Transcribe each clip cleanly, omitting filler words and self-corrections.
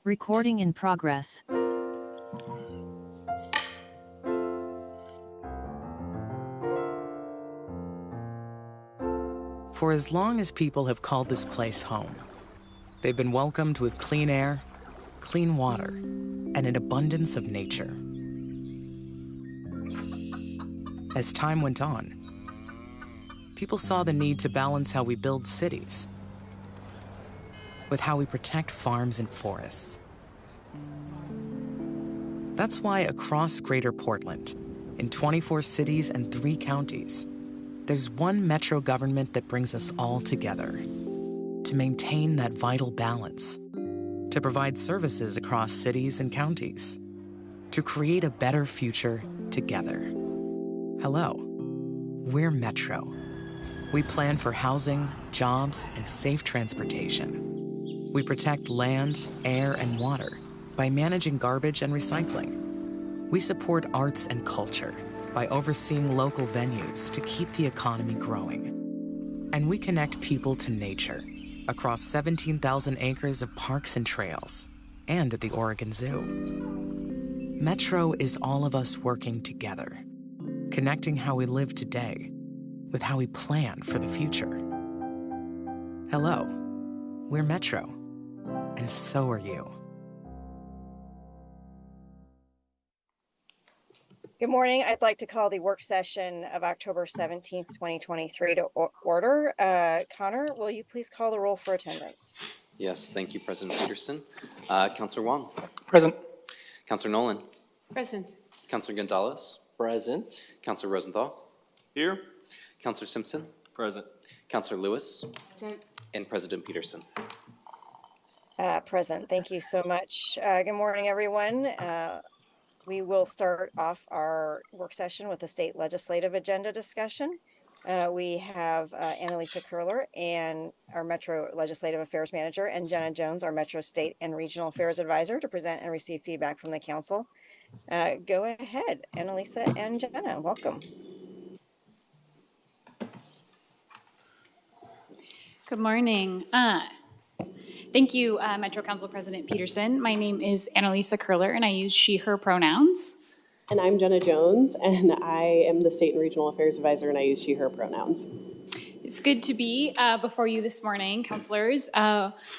Recording in progress. For as long as people have called this place home, they've been welcomed with clean air, clean water, and an abundance of nature. As time went on, people saw the need to balance how we build cities with how we protect farms and forests. That's why across Greater Portland, in 24 cities and 3 counties, there's one metro government that brings us all together to maintain that vital balance, to provide services across cities and counties, to create a better future together. Hello, we're Metro. We plan for housing, jobs, and safe transportation. We protect land, air, and water by managing garbage and recycling. We support arts and culture by overseeing local venues to keep the economy growing. And we connect people to nature across 17,000 acres of parks and trails, and at the Oregon Zoo. Metro is all of us working together, connecting how we live today with how we plan for the future. Hello, we're Metro, and so are you. Good morning. I'd like to call the work session of October 17th, 2023 to order. Connor, will you please call the roll for attendance? Yes, thank you, President Peterson. Councillor Wong. Present. Councillor Nolan. Present. Councillor Gonzalez. Present. Councillor Rosenthal. Here. Councillor Simpson. Present. Councillor Lewis. Present. And President Peterson. Present. Thank you so much. Good morning, everyone. We will start off our work session with the state legislative agenda discussion. We have Annalisa Curler, and our Metro Legislative Affairs Manager, and Jenna Jones, our Metro State and Regional Affairs Advisor, to present and receive feedback from the council. Go ahead, Annalisa and Jenna. Welcome. Good morning. Thank you, Metro Council President Peterson. My name is Annalisa Curler, and I use she, her pronouns. And I'm Jenna Jones, and I am the State and Regional Affairs Advisor, and I use she, her pronouns. It's good to be before you this morning, councilors.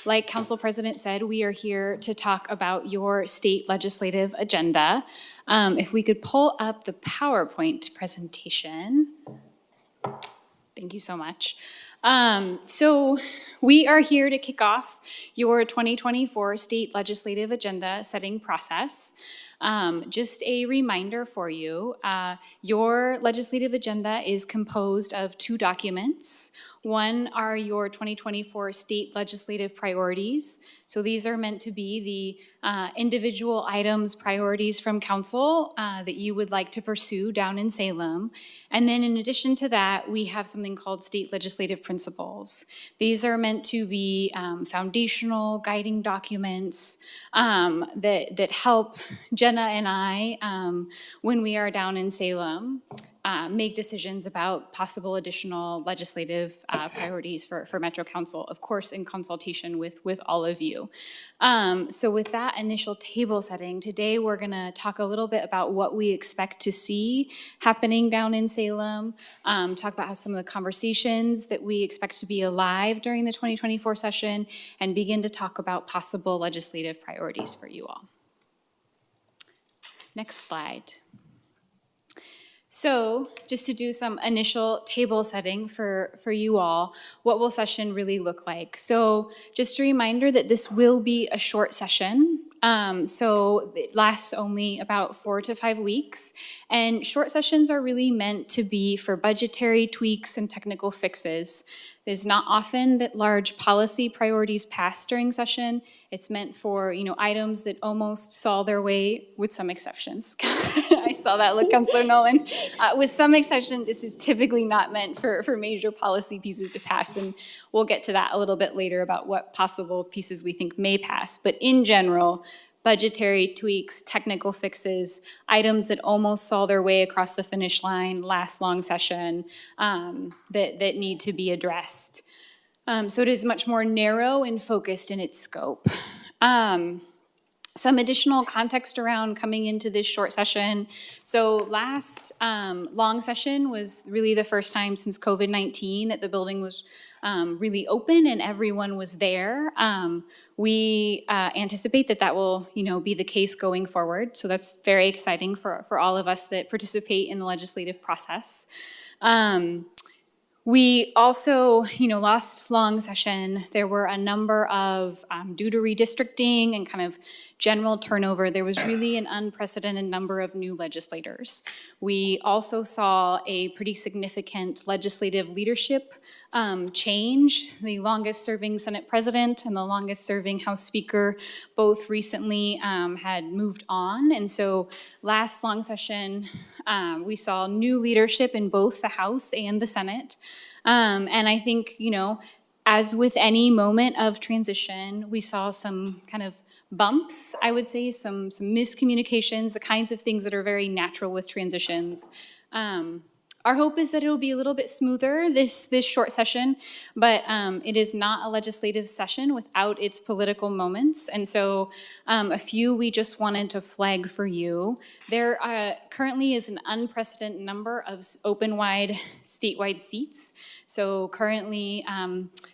Like Council President said, we are here to talk about your state legislative agenda. If we could pull up the PowerPoint presentation. Thank you so much. So we are here to kick off your 2024 state legislative agenda setting process. Just a reminder for you, your legislative agenda is composed of 2 documents. One are your 2024 state legislative priorities. So these are meant to be the individual items, priorities from council that you would like to pursue down in Salem. And then in addition to that, we have something called state legislative principles. These are meant to be foundational guiding documents that help Jenna and I, when we are down in Salem, make decisions about possible additional legislative priorities for Metro Council, of course, in consultation with all of you. So with that initial table setting, today we're going to talk a little bit about what we expect to see happening down in Salem, talk about how some of the conversations that we expect to be alive during the 2024 session, and begin to talk about possible legislative priorities for you all. Next slide. So just to do some initial table setting for you all, what will session really look like? So just a reminder that this will be a short session. So it lasts only about 4 to 5 weeks. And short sessions are really meant to be for budgetary tweaks and technical fixes. It's not often that large policy priorities pass during session. It's meant for, items that almost saw their way, with some exceptions. I saw that look, Councilor Nolan. With some exception, this is typically not meant for major policy pieces to pass, and we'll get to that a little bit later about what possible pieces we think may pass. But in general, budgetary tweaks, technical fixes, items that almost saw their way across the finish line last long session that need to be addressed. So it is much more narrow and focused in its scope. Some additional context around coming into this short session. So last long session was really the first time since COVID-19 that the building was really open and everyone was there. We anticipate that that will, be the case going forward. So that's very exciting for all of us that participate in the legislative process. We also, last long session, there were a number of, due to redistricting and kind of general turnover, there was really an unprecedented number of new legislators. We also saw a pretty significant legislative leadership change. The longest serving Senate president and the longest serving House Speaker both recently had moved on. And so last long session, we saw new leadership in both the House and the Senate. And I think, as with any moment of transition, we saw some kind of bumps, I would say, some miscommunications, the kinds of things that are very natural with transitions. Our hope is that it'll be a little bit smoother this short session, but it is not a legislative session without its political moments. And so a few we just wanted to flag for you. There currently is an unprecedented number of open-wide statewide seats. So currently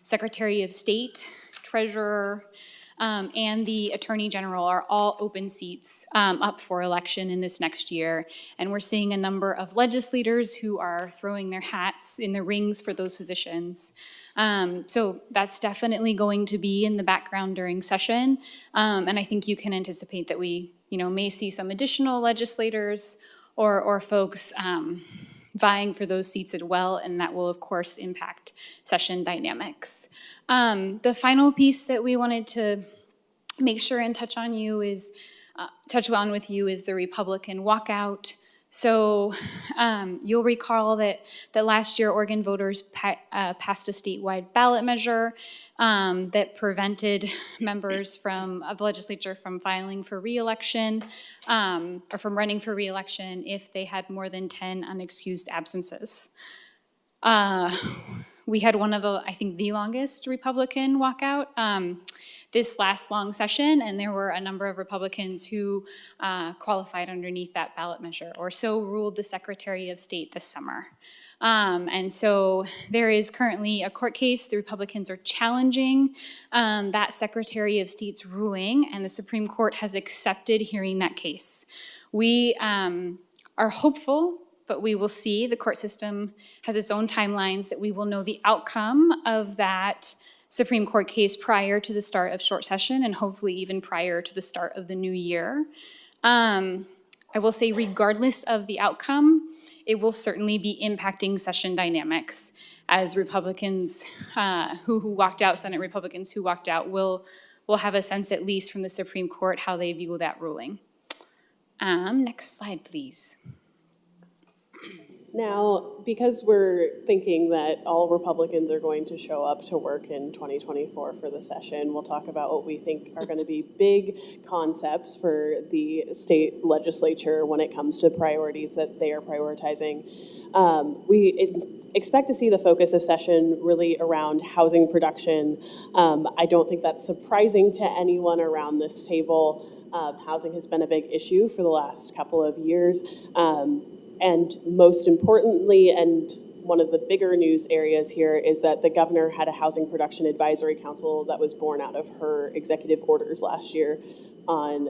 Secretary of State, Treasurer, and the Attorney General are all open seats up for election in this next year. And we're seeing a number of legislators who are throwing their hats in the rings for those positions. So that's definitely going to be in the background during session. And I think you can anticipate that we may see some additional legislators or folks vying for those seats as well, and that will of course impact session dynamics. The final piece that we wanted to make sure and touch on with you is the Republican walkout. So you'll recall that last year Oregon voters passed a statewide ballot measure that prevented members of the legislature from filing for re-election or from running for re-election if they had more than 10 unexcused absences. We had one of the longest Republican walkout this last long session, and there were a number of Republicans who qualified underneath that ballot measure, or so ruled the Secretary of State this summer. And so there is currently a court case. The Republicans are challenging that Secretary of State's ruling, and the Supreme Court has accepted hearing that case. We are hopeful, but we will see. The court system has its own timelines that we will know the outcome of that Supreme Court case prior to the start of short session and hopefully even prior to the start of the new year. I will say regardless of the outcome, it will certainly be impacting session dynamics as Republicans who walked out, Senate Republicans who walked out will have a sense at least from the Supreme Court how they view that ruling. Next slide, please. Now, because we're thinking that all Republicans are going to show up to work in 2024 for the session, we'll talk about what we think are going to be big concepts for the state legislature when it comes to priorities that they are prioritizing. We expect to see the focus of session really around housing production. I don't think that's surprising to anyone around this table. Housing has been a big issue for the last couple of years. And most importantly, and one of the bigger news areas here, is that the governor had a housing production advisory council that was born out of her executive orders last year on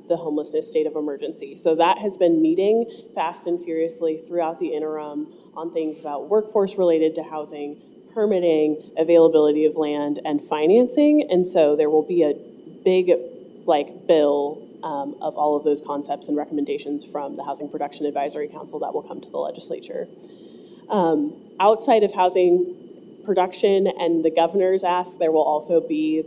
the homelessness state of emergency. So that has been meeting fast and furiously throughout the interim on things about workforce related to housing, permitting, availability of land, and financing. And so there will be a big bill of all of those concepts and recommendations from the Housing Production Advisory Council that will come to the legislature. Outside of housing production and the governor's ask, there will also be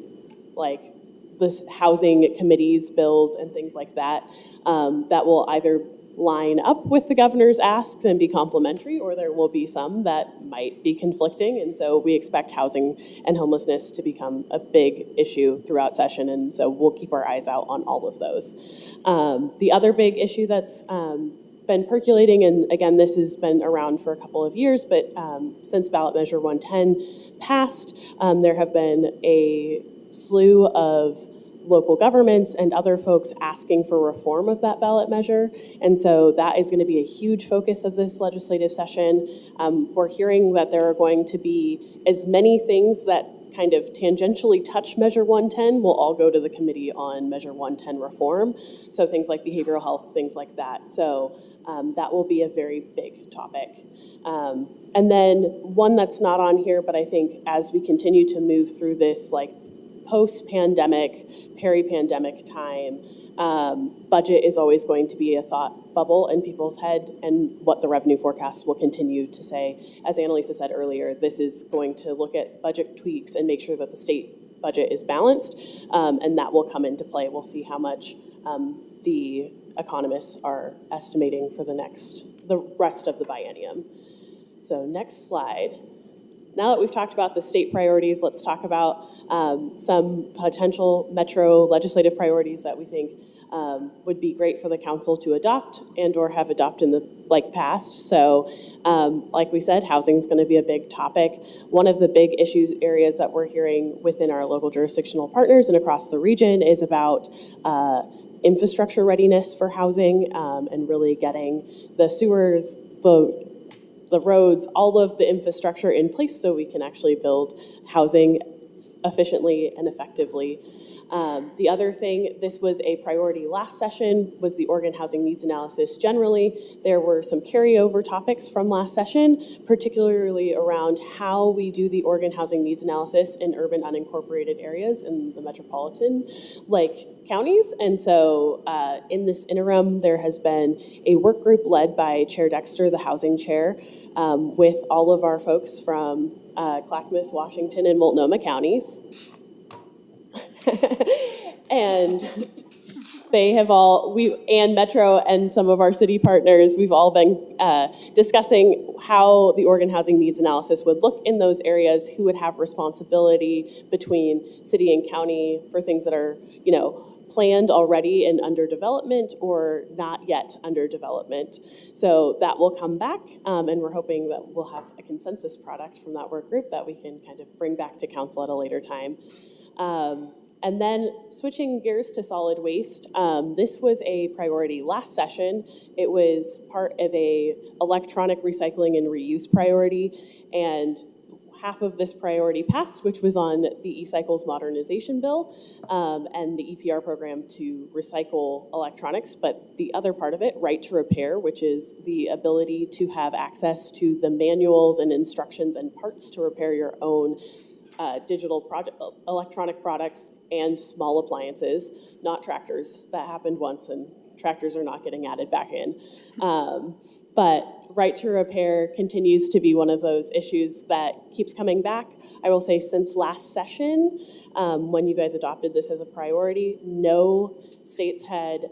this housing committees, bills, and things like that that will either line up with the governor's asks and be complementary, or there will be some that might be conflicting. And so we expect housing and homelessness to become a big issue throughout session. And so we'll keep our eyes out on all of those. The other big issue that's been percolating, and again, this has been around for a couple of years, but since ballot measure 110 passed, there have been a slew of local governments and other folks asking for reform of that ballot measure. And so that is going to be a huge focus of this legislative session. We're hearing that there are going to be as many things that kind of tangentially touch Measure 110 will all go to the Committee on Measure 110 reform. So things like behavioral health, things like that. So that will be a very big topic. And then one that's not on here, but I think as we continue to move through this like post-pandemic, peri-pandemic time, budget is always going to be a thought bubble in people's head, and what the revenue forecast will continue to say. As Annalisa said earlier, this is going to look at budget tweaks and make sure that the state budget is balanced, and that will come into play. We'll see how much the economists are estimating for the rest of the biennium. So next slide. Now that we've talked about the state priorities, let's talk about some potential metro legislative priorities that we think would be great for the council to adopt and or have adopted in the past. So like we said, housing is going to be a big topic. One of the big areas that we're hearing within our local jurisdictional partners and across the region is about infrastructure readiness for housing, and really getting the sewers, the roads, all of the infrastructure in place so we can actually build housing efficiently and effectively. The other thing, this was a priority last session, was the Oregon housing needs analysis generally. There were some carryover topics from last session, particularly around how we do the Oregon housing needs analysis in urban unincorporated areas in the metropolitan counties. And so in this interim, there has been a work group led by Chair Dexter, the housing chair, with all of our folks from Clackamas, Washington, and Multnomah counties. And they have and Metro and some of our city partners, we've all been discussing how the Oregon housing needs analysis would look in those areas, who would have responsibility between city and county for things that are, planned already and under development or not yet under development. So that will come back, and we're hoping that we'll have a consensus product from that work group that we can kind of bring back to council at a later time. And then switching gears to solid waste, this was a priority last session. It was part of a electronic recycling and reuse priority, and half of this priority passed, which was on the e-cycles modernization bill and the EPR program to recycle electronics. But the other part of it, right to repair, which is the ability to have access to the manuals and instructions and parts to repair your own electronic products and small appliances, not tractors. That happened once, and tractors are not getting added back in. But right to repair continues to be one of those issues that keeps coming back. I will say since last session, when you guys adopted this as a priority, no states had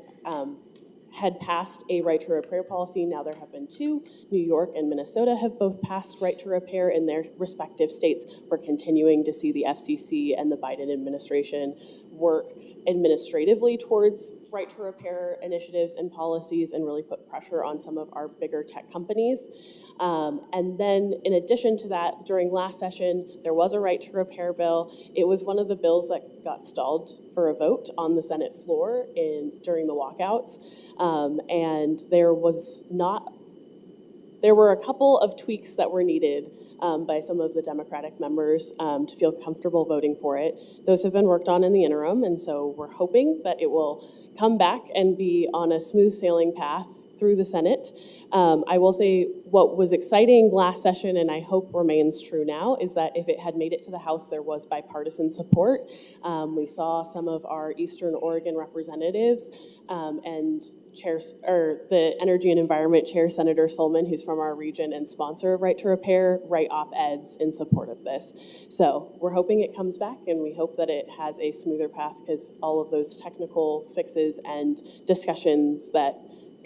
passed a right to repair policy. Now there have been two. New York and Minnesota have both passed right to repair in their respective states. We're continuing to see the FCC and the Biden administration work administratively towards right to repair initiatives and policies and really put pressure on some of our bigger tech companies. And then in addition to that, during last session, there was a right to repair bill. It was one of the bills that got stalled for a vote on the Senate floor during the walkouts. And there were a couple of tweaks that were needed by some of the Democratic members to feel comfortable voting for it. Those have been worked on in the interim, and so we're hoping that it will come back and be on a smooth sailing path through the Senate. I will say what was exciting last session, and I hope remains true now, is that if it had made it to the House, there was bipartisan support. We saw some of our Eastern Oregon representatives and the Energy and Environment Chair, Senator Solman, who's from our region and sponsor of Right to Repair, write op-eds in support of this. So we're hoping it comes back, and we hope that it has a smoother path, because all of those technical fixes and discussions that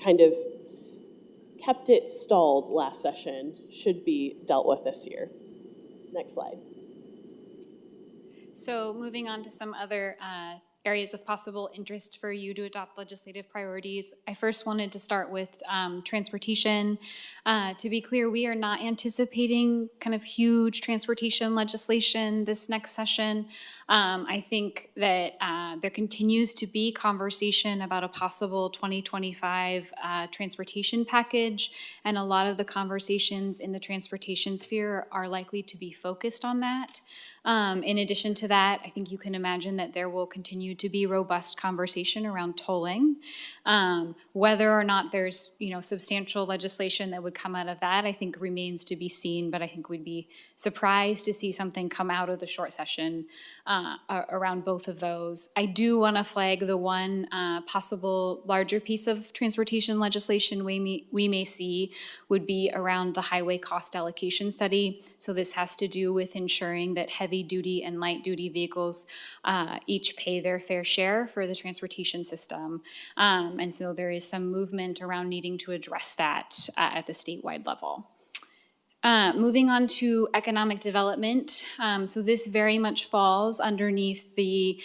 kind of kept it stalled last session should be dealt with this year. Next slide. So moving on to some other areas of possible interest for you to adopt legislative priorities. I first wanted to start with transportation. To be clear, we are not anticipating kind of huge transportation legislation this next session. I think that there continues to be conversation about a possible 2025 transportation package, and a lot of the conversations in the transportation sphere are likely to be focused on that. In addition to that, I think you can imagine that there will continue to be robust conversation around tolling. Whether or not there's substantial legislation that would come out of that, I think remains to be seen, but I think we'd be surprised to see something come out of the short session around both of those. I do want to flag the one possible larger piece of transportation legislation we may see would be around the highway cost allocation study. So this has to do with ensuring that heavy duty and light duty vehicles each pay their fair share for the transportation system. And so there is some movement around needing to address that at the statewide level. Moving on to economic development. So this very much falls underneath the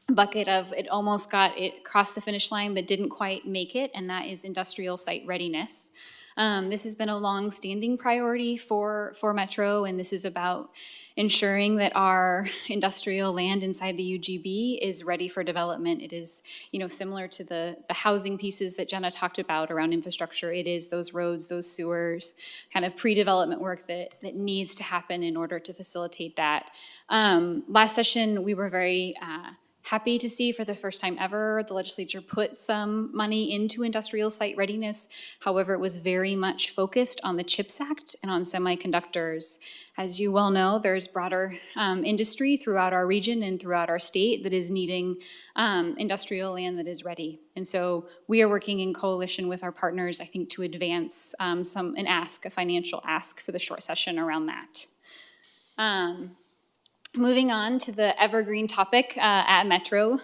bucket of it crossed the finish line but didn't quite make it, and that is industrial site readiness. This has been a long-standing priority for Metro, and this is about ensuring that our industrial land inside the UGB is ready for development. It is, similar to the housing pieces that Jenna talked about around infrastructure. It is those roads, those sewers, kind of pre-development work that needs to happen in order to facilitate that. Last session, we were very happy to see for the first time ever the legislature put some money into industrial site readiness. However, it was very much focused on the CHIPS Act and on semiconductors. As you well know, there's broader industry throughout our region and throughout our state that is needing industrial land that is ready. And so we are working in coalition with our partners, I think, to advance a financial ask for the short session around that. Moving on to the evergreen topic at Metro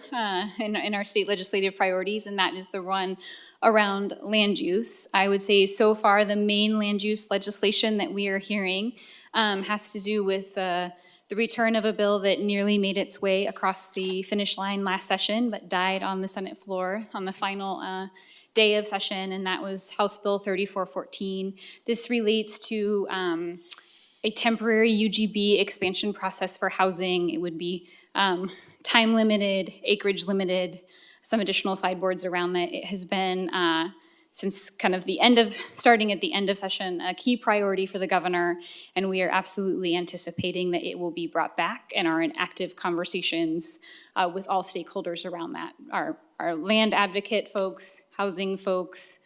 in our state legislative priorities, and that is the one around land use. I would say so far the main land use legislation that we are hearing has to do with the return of a bill that nearly made its way across the finish line last session, but died on the Senate floor on the final day of session, and that was House Bill 3414. This relates to a temporary UGB expansion process for housing. It would be time limited, acreage limited, some additional sideboards around that. It has been, since kind of starting at the end of session, a key priority for the governor, and we are absolutely anticipating that it will be brought back and are in active conversations with all stakeholders around that. Our land advocate folks, housing folks,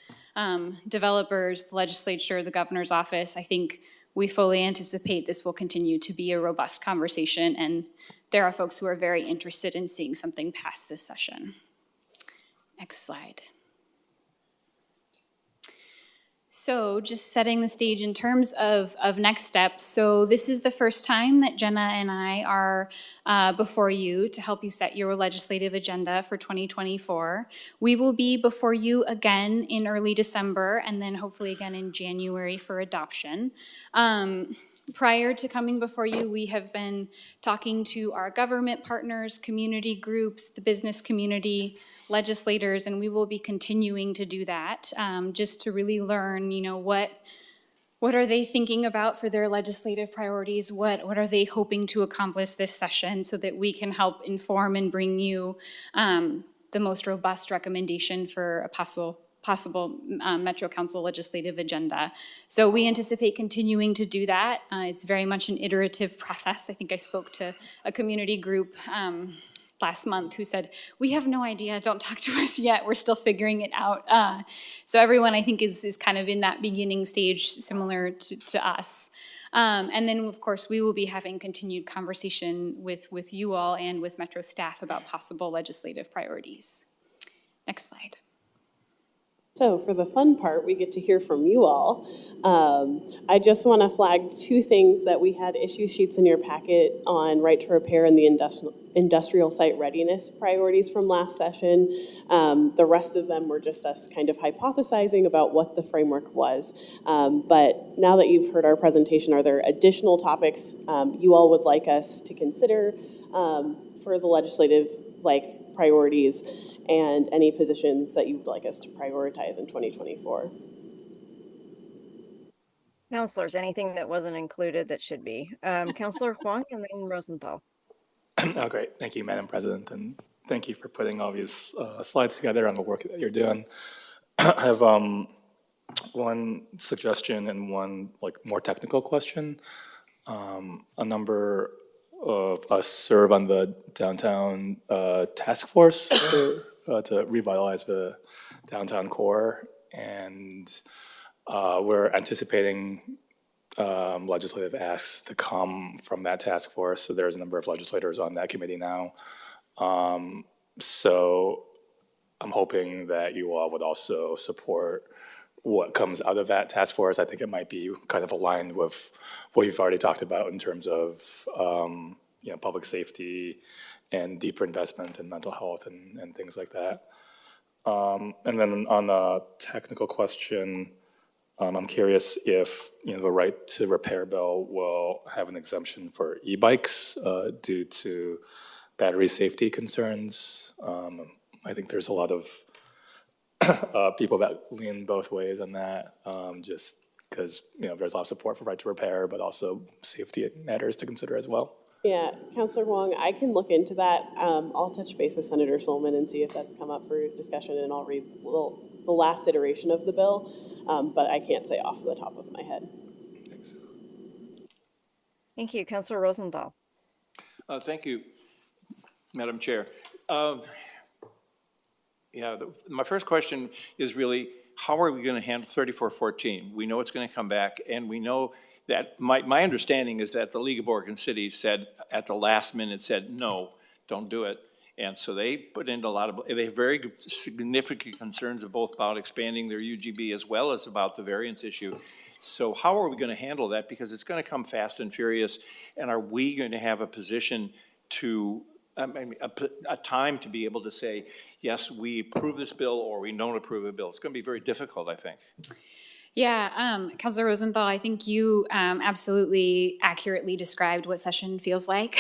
developers, the legislature, the governor's office. I think we fully anticipate this will continue to be a robust conversation, and there are folks who are very interested in seeing something pass this session. Next slide. So just setting the stage in terms of next steps. So this is the first time that Jenna and I are before you to help you set your legislative agenda for 2024. We will be before you again in early December and then hopefully again in January for adoption. Prior to coming before you, we have been talking to our government partners, community groups, the business community, legislators, and we will be continuing to do that just to really learn, what are they thinking about for their legislative priorities? What are they hoping to accomplish this session so that we can help inform and bring you the most robust recommendation for a possible Metro Council legislative agenda. So we anticipate continuing to do that. It's very much an iterative process. I think I spoke to a community group last month who said, we have no idea, don't talk to us yet, we're still figuring it out. So everyone I think is kind of in that beginning stage similar to us. And then of course we will be having continued conversation with you all and with Metro staff about possible legislative priorities. Next slide. So for the fun part, we get to hear from you all. I just want to flag two things that we had issue sheets in your packet on right to repair and the industrial site readiness priorities from last session. The rest of them were just us kind of hypothesizing about what the framework was. But now that you've heard our presentation, are there additional topics you all would like us to consider? for the legislative priorities and any positions that you'd like us to prioritize in 2024. Counselors, anything that wasn't included that should be. Counselor Huang and then Rosenthal. Oh, great. Thank you, Madam President, and thank you for putting all these slides together on the work that you're doing. I have one suggestion and one more technical question. A number of us serve on the downtown task force to revitalize the downtown core, and we're anticipating legislative asks to come from that task force. So there's a number of legislators on that committee now. So I'm hoping that you all would also support what comes out of that task force. I think it might be kind of aligned with what you've already talked about in terms of public safety and deeper investment in mental health and things like that. And then on a technical question, I'm curious if the right to repair bill will have an exemption for e-bikes due to battery safety concerns. I think there's a lot of people that lean both ways on that, just because there's a lot of support for right to repair, but also safety matters to consider as well. Yeah, Councillor Wong, I can look into that. I'll touch base with Senator Solomon and see if that's come up for discussion, and I'll read the last iteration of the bill, but I can't say off the top of my head. Thanks. Thank you. Councillor Rosenthal. Thank you, Madam Chair. My first question is really, how are we going to handle 3414? We know it's going to come back, and we know that my understanding is that the League of Oregon Cities said at the last minute no, don't do it. And so they put in they have very significant concerns both about expanding their UGB as well as about the variance issue. So how are we going to handle that? Because it's going to come fast and furious. And are we going to have a position to, a time to be able to say, yes, we approve this bill or we don't approve a bill? It's going to be very difficult, I think. Yeah, Councilor Rosenthal, I think you absolutely accurately described what session feels like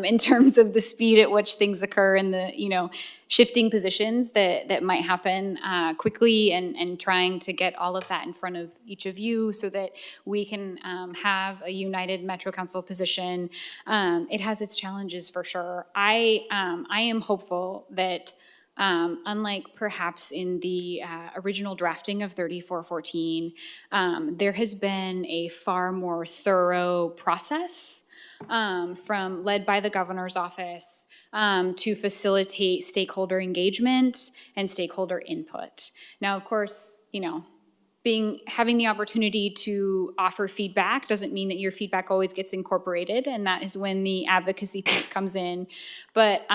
in terms of the speed at which things occur and the shifting positions that might happen quickly, and trying to get all of that in front of each of you so that we can have a united Metro Council position. It has its challenges for sure. I am hopeful that unlike perhaps in the original drafting of 3414, there has been a far more thorough process led by the governor's office to facilitate stakeholder engagement and stakeholder input. Now, of course, having the opportunity to offer feedback doesn't mean that your feedback always gets incorporated, and that is when the advocacy piece comes in. But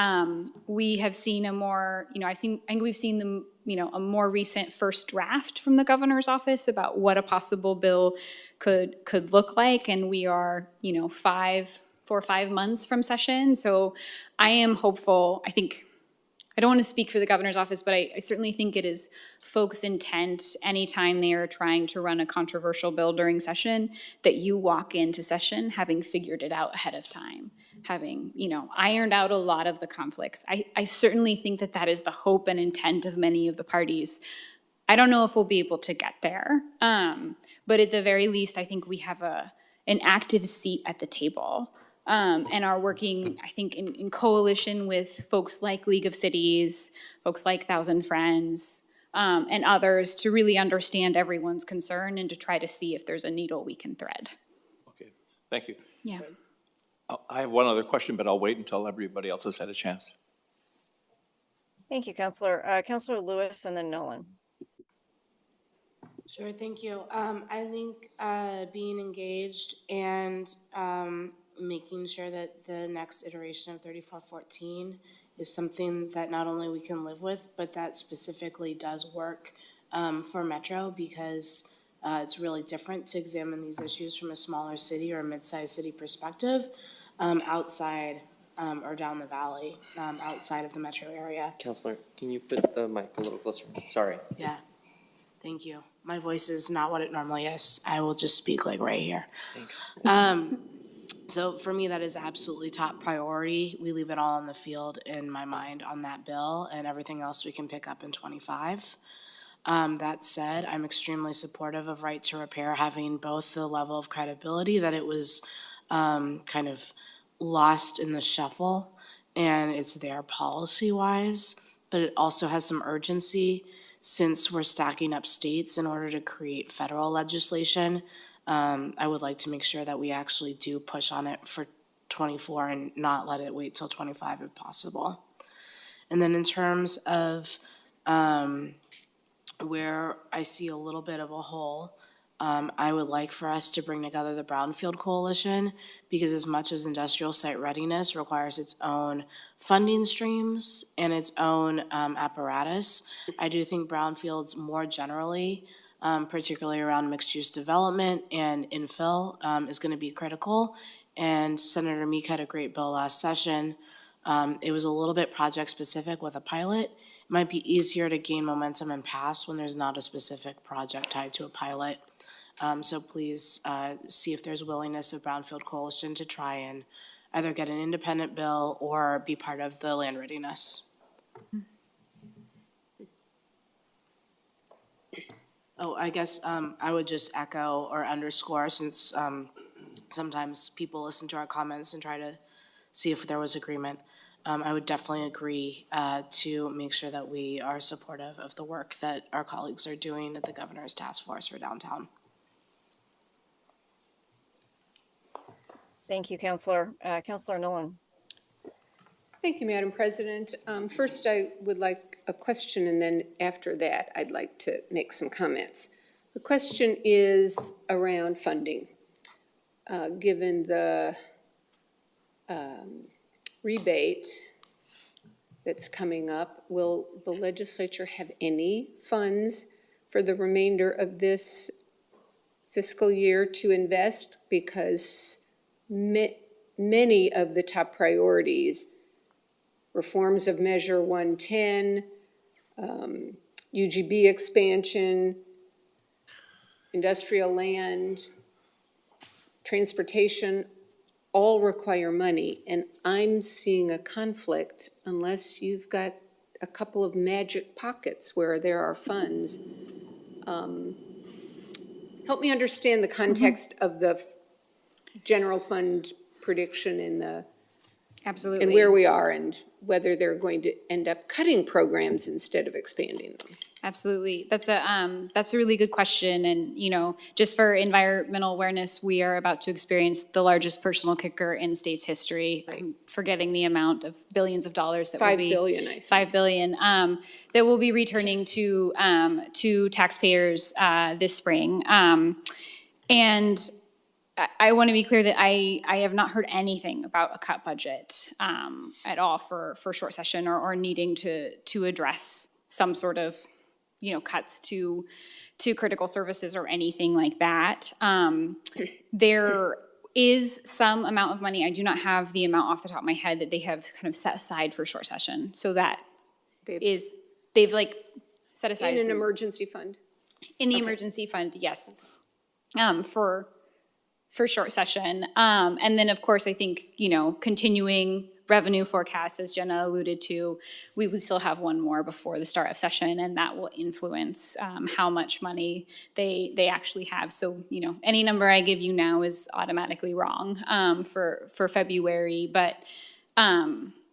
we have seen a more, I think we've seen a more recent first draft from the governor's office about what a possible bill could look like, and we are 4 or 5 months from session. So I am hopeful. I don't want to speak for the governor's office, but I certainly think it is folks' intent anytime they are trying to run a controversial bill during session that you walk into session having figured it out ahead of time, having, ironed out a lot of the conflicts. I certainly think that is the hope and intent of many of the parties. I don't know if we'll be able to get there, but at the very least, I think we have an active seat at the table. And are working, I think, in coalition with folks like League of Cities, folks like Thousand Friends, and others to really understand everyone's concern and to try to see if there's a needle we can thread. Okay, thank you. Yeah. I have one other question, but I'll wait until everybody else has had a chance. Thank you, Councillor. Councillor Lewis and then Nolan. Sure, thank you. I think being engaged and making sure that the next iteration of 3414 is something that not only we can live with, but that specifically does work for Metro, because it's really different to examine these issues from a smaller city or a mid-sized city perspective outside or down the valley, outside of the Metro area. Counselor, can you put the mic a little closer? Sorry. Yeah, thank you. My voice is not what it normally is. I will just speak like right here. Thanks. So for me, that is absolutely top priority. We leave it all on the field in my mind on that bill, and everything else we can pick up in 25. That said, I'm extremely supportive of right to repair having both the level of credibility that it was kind of lost in the shuffle, and it's there policy-wise, but it also has some urgency since we're stacking up states in order to create federal legislation. I would like to make sure that we actually do push on it for 24 and not let it wait till 25 if possible. And then in terms of where I see a little bit of a hole, I would like for us to bring together the Brownfield Coalition, because as much as industrial site readiness requires its own funding streams and its own apparatus, I do think brownfields more generally, particularly around mixed-use development and infill, is going to be critical. And Senator Meek had a great bill last session. It was a little bit project-specific with a pilot. It might be easier to gain momentum and pass when there's not a specific project tied to a pilot. So please see if there's willingness of Brownfield Coalition to try and either get an independent bill or be part of the land readiness. Oh, I guess I would just echo or underscore, since sometimes people listen to our comments and try to see if there was agreement. I would definitely agree to make sure that we are supportive of the work that our colleagues are doing at the Governor's Task Force for downtown. Thank you, Councilor. Councilor Nolan. Thank you, Madam President. First, I would like a question, and then after that, I'd like to make some comments. The question is around funding. Given the rebate that's coming up, will the legislature have any funds for the remainder of this fiscal year to invest? Because many of the top priorities, reforms of Measure 110, UGB expansion, industrial land, transportation, all require money. And I'm seeing a conflict unless you've got a couple of magic pockets where there are funds. Help me understand the context of the general fund prediction in the Absolutely. and where we are, and whether they're going to end up cutting programs instead of expanding them. Absolutely. That's a really good question. And, you know, just for environmental awareness, we are about to experience the largest personal kicker in state's history. Right. I'm forgetting the amount of billions of dollars that $5 will be billion, I think. $5 billion that will be returning to taxpayers this spring. And I want to be clear that I have not heard anything about a cut budget at all for short session or needing to address some sort of, you know, cuts to critical services or anything like that. There is some amount of money, I do not have the amount off the top of my head, that they have kind of set aside for short session. So that they've like set aside in an emergency fund. In the emergency fund, yes. For short session. And then, of course, I think, you know, continuing revenue forecasts, as Jenna alluded to, we would still have one more before the start of session, and that will influence how much money they actually have. So, you know, any number I give you now is automatically wrong for February, but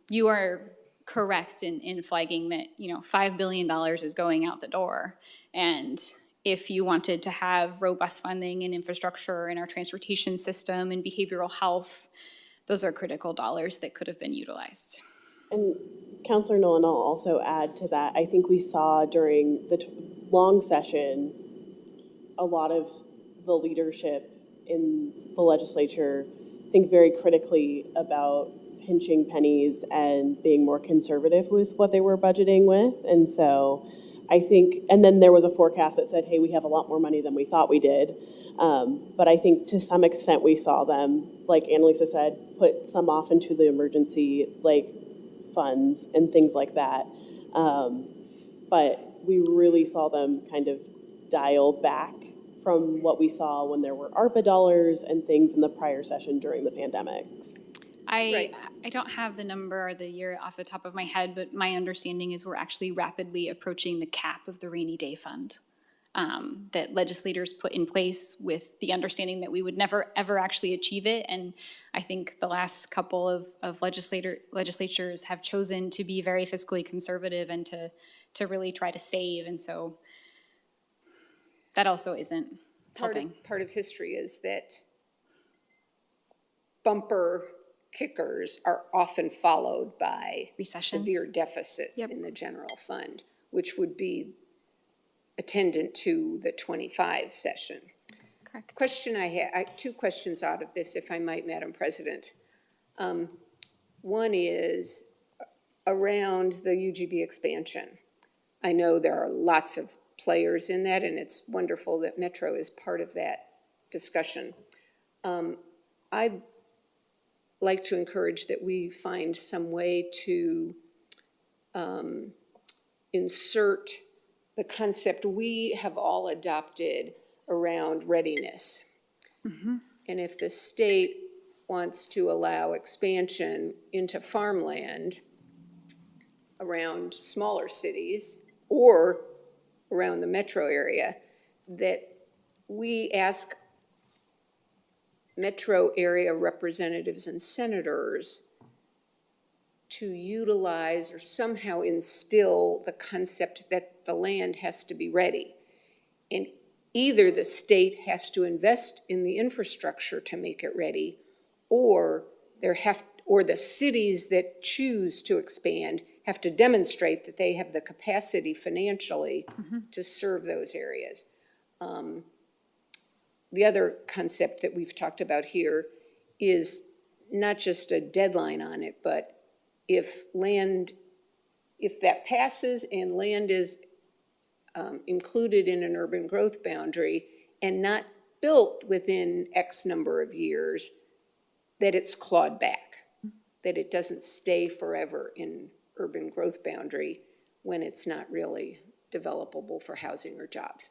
you are correct in flagging that, you know, $5 billion is going out the door. And if you wanted to have robust funding and infrastructure in our transportation system and behavioral health, those are critical dollars that could have been utilized. And Councilor Nolan, I'll also add to that. I think we saw during the long session a lot of the leadership in the legislature think very critically about pinching pennies and being more conservative with what they were budgeting with. And so I think, and then there was a forecast that said, hey, we have a lot more money than we thought we did. But I think to some extent we saw them, like Annalisa said, put some off into the emergency like funds and things like that. But we really saw them kind of dial back from what we saw when there were ARPA dollars and things in the prior session during the pandemics. I don't have the number or the year off the top of my head, but my understanding is we're actually rapidly approaching the cap of the rainy day fund that legislators put in place with the understanding that we would never, ever actually achieve it. And I think the last couple of legislatures have chosen to be very fiscally conservative and to really try to save. And so that also isn't helping. Part of history is that bumper kickers are often followed by Recessions. severe deficits in the general fund, which would be attendant to the 25 session. Correct. Question I have, two questions out of this, if I might, Madam President. One is around the UGB expansion. I know there are lots of players in that, and it's wonderful that Metro is part of that discussion. I'd like to encourage that we find some way to insert the concept we have all adopted around readiness. Mm-hmm. And if the state wants to allow expansion into farmland around smaller cities or around the metro area, that we ask metro area representatives and senators to utilize or somehow instill the concept that the land has to be ready. And either the state has to invest in the infrastructure to make it ready, or the cities that choose to expand have to demonstrate that they have the capacity financially to serve those areas. The other concept that we've talked about here is not just a deadline on it, but if that passes and land is included in an urban growth boundary and not built within X number of years, that it's clawed back, that it doesn't stay forever in urban growth boundary when it's not really developable for housing or jobs.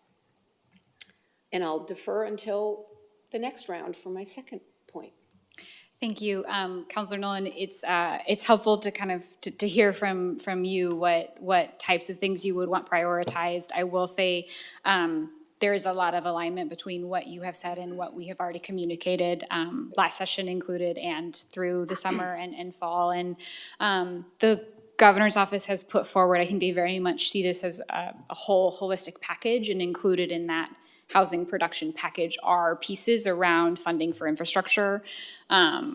And I'll defer until the next round for my second point. Thank you, Councilor Nolan. It's helpful to kind of to hear from you what types of things you would want prioritized. I will say there is a lot of alignment between what you have said and what we have already communicated last session included and through the summer and fall. And the governor's office has put forward, I think they very much see this as a whole holistic package, and included in that housing production package are pieces around funding for infrastructure,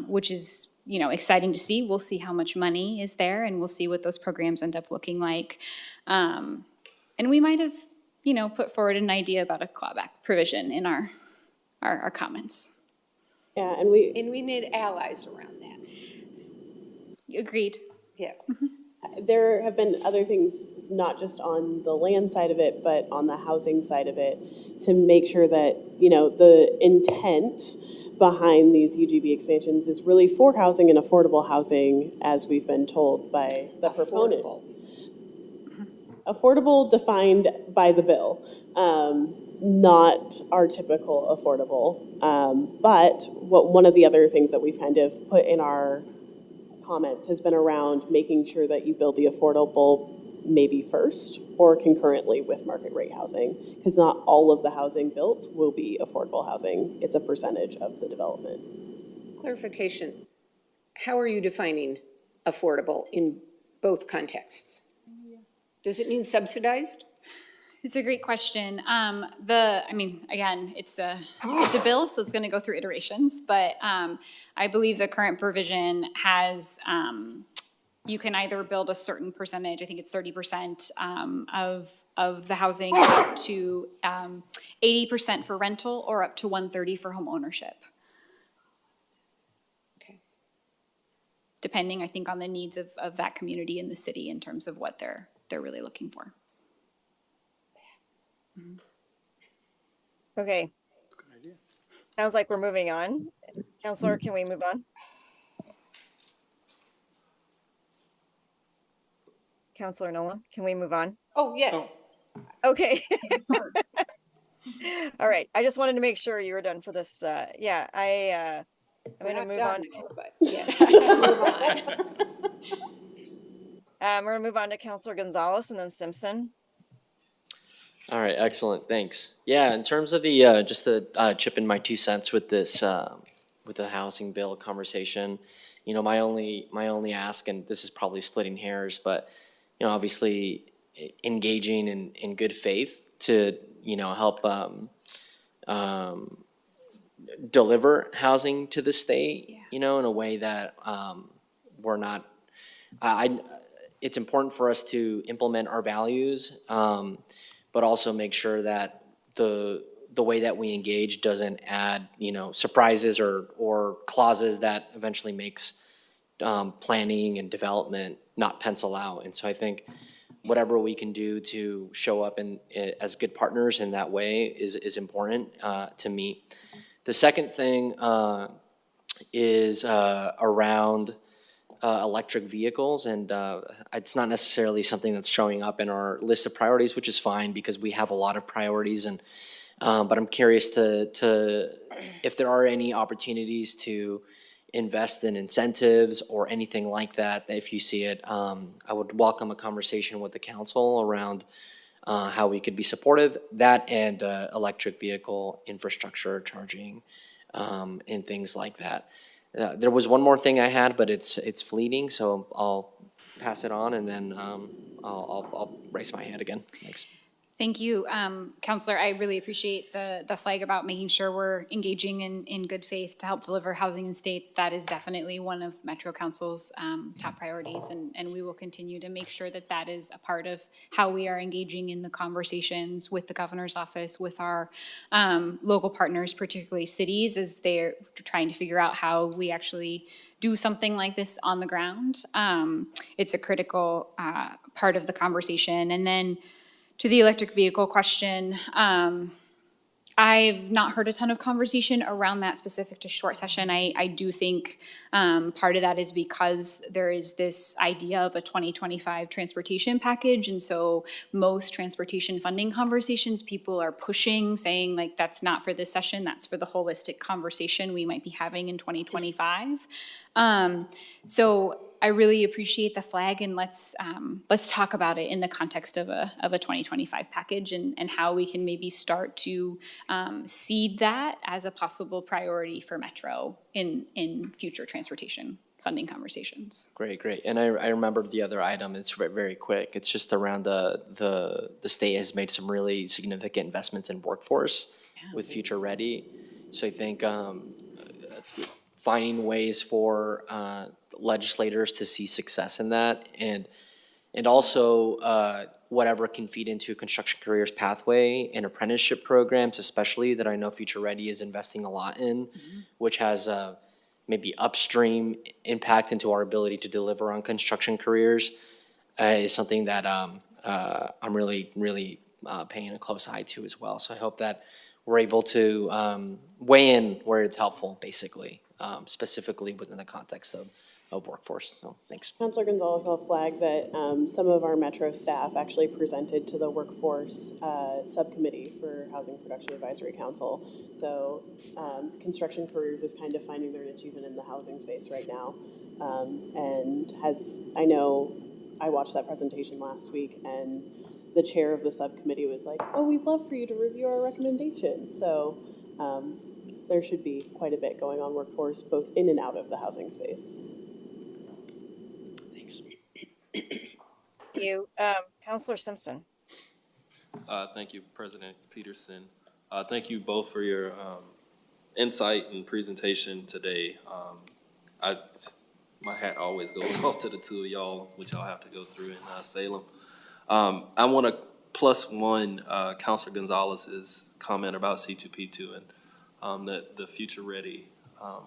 which is, exciting to see. We'll see how much money is there, and we'll see what those programs end up looking like. And we might have, put forward an idea about a clawback provision in our comments. Yeah, and we need allies around that. Agreed. Yeah. There have been other things, not just on the land side of it, but on the housing side of it, to make sure that, the intent behind these UGB expansions is really for housing and affordable housing, as we've been told by the proponent. Affordable defined by the bill, not our typical affordable. But one of the other things that we've kind of put in our comments has been around making sure that you build the affordable maybe first or concurrently with market rate housing, because not all of the housing built will be affordable housing. It's a percentage of the development. Clarification, how are you defining affordable in both contexts? Does it mean subsidized? It's a great question. Again, it's a bill, so it's going to go through iterations. But I believe the current provision has you can either build a certain percentage. I think it's 30% of the housing, up to 80% for rental, or up to 130 for home ownership. Okay. Depending, I think, on the needs of that community in the city in terms of what they're really looking for. Okay. Good idea. Sounds like we're moving on. Counselor, can we move on? Counselor Nolan, can we move on? Oh, yes. Okay. All right, I just wanted to make sure you were done for this. Yeah, I'm We're gonna not move done on. though, but yes, we can move on. We're gonna move on to Counselor Gonzalez and then Simpson. All right, excellent, thanks. Yeah, in terms of the, just to chip in my 2 cents with this, with the housing bill conversation, you know, my only ask, and this is probably splitting hairs, but, you know, obviously engaging in good faith to, you know, help deliver housing to the state, you know, in a way that we're not, it's important for us to implement our values, but also make sure that the way that we engage doesn't add, you know, surprises or clauses that eventually makes planning and development not pencil out. And so I think whatever we can do to show up as good partners in that way is important to me. The second thing is around electric vehicles, and it's not necessarily something that's showing up in our list of priorities, which is fine because we have a lot of priorities. And but I'm curious to if there are any opportunities to invest in incentives or anything like that. If you see it, I would welcome a conversation with the council around how we could be supportive. That and electric vehicle infrastructure charging and things like that. There was one more thing I had, but it's fleeting, so I'll pass it on and then I'll raise my hand again. Thanks. Thank you, Counselor. I really appreciate the flag about making sure we're engaging in good faith to help deliver housing in state. That is definitely one of Metro Council's top priorities, and we will continue to make sure that that is a part of how we are engaging in the conversations with the governor's office, with our local partners, particularly cities, as they're trying to figure out how we actually do something like this on the ground. It's a critical part of the conversation. And then to the electric vehicle question, I've not heard a ton of conversation around that specific to short session. I do think part of that is because there is this idea of a 2025 transportation package. And so most transportation funding conversations, people are pushing, saying like, that's not for this session, that's for the holistic conversation we might be having in 2025. So I really appreciate the flag, and let's talk about it in the context of a 2025 package and how we can maybe start to seed that as a possible priority for Metro in future transportation funding conversations. Great. And I remembered the other item. It's very quick. It's just around the state has made some really significant investments in workforce with Future Ready. So I think finding ways for legislators to see success in that, and also whatever can feed into construction careers pathway and apprenticeship programs, especially that I know Future Ready is investing a lot in, which has maybe upstream impact into our ability to deliver on construction careers, is something that I'm really paying a close eye to as well. So I hope that we're able to weigh in where it's helpful, basically, specifically within the context of workforce. So thanks. Councilor Gonzalez, I'll flag that some of our Metro staff actually presented to the workforce subcommittee for Housing Production Advisory Council. So construction careers is kind of finding their niche even in the housing space right now. And I know I watched that presentation last week, and the chair of the subcommittee was like, oh, we'd love for you to review our recommendation. So there should be quite a bit going on workforce, both in and out of the housing space. Thanks. Thank you. Counselor Simpson. Thank you, President Peterson. Thank you both for your insight and presentation today. My hat always goes off to the two of y'all, which I'll have to go through in Salem. I want to plus one Councilor Gonzalez's comment about C2P2 and the Future Ready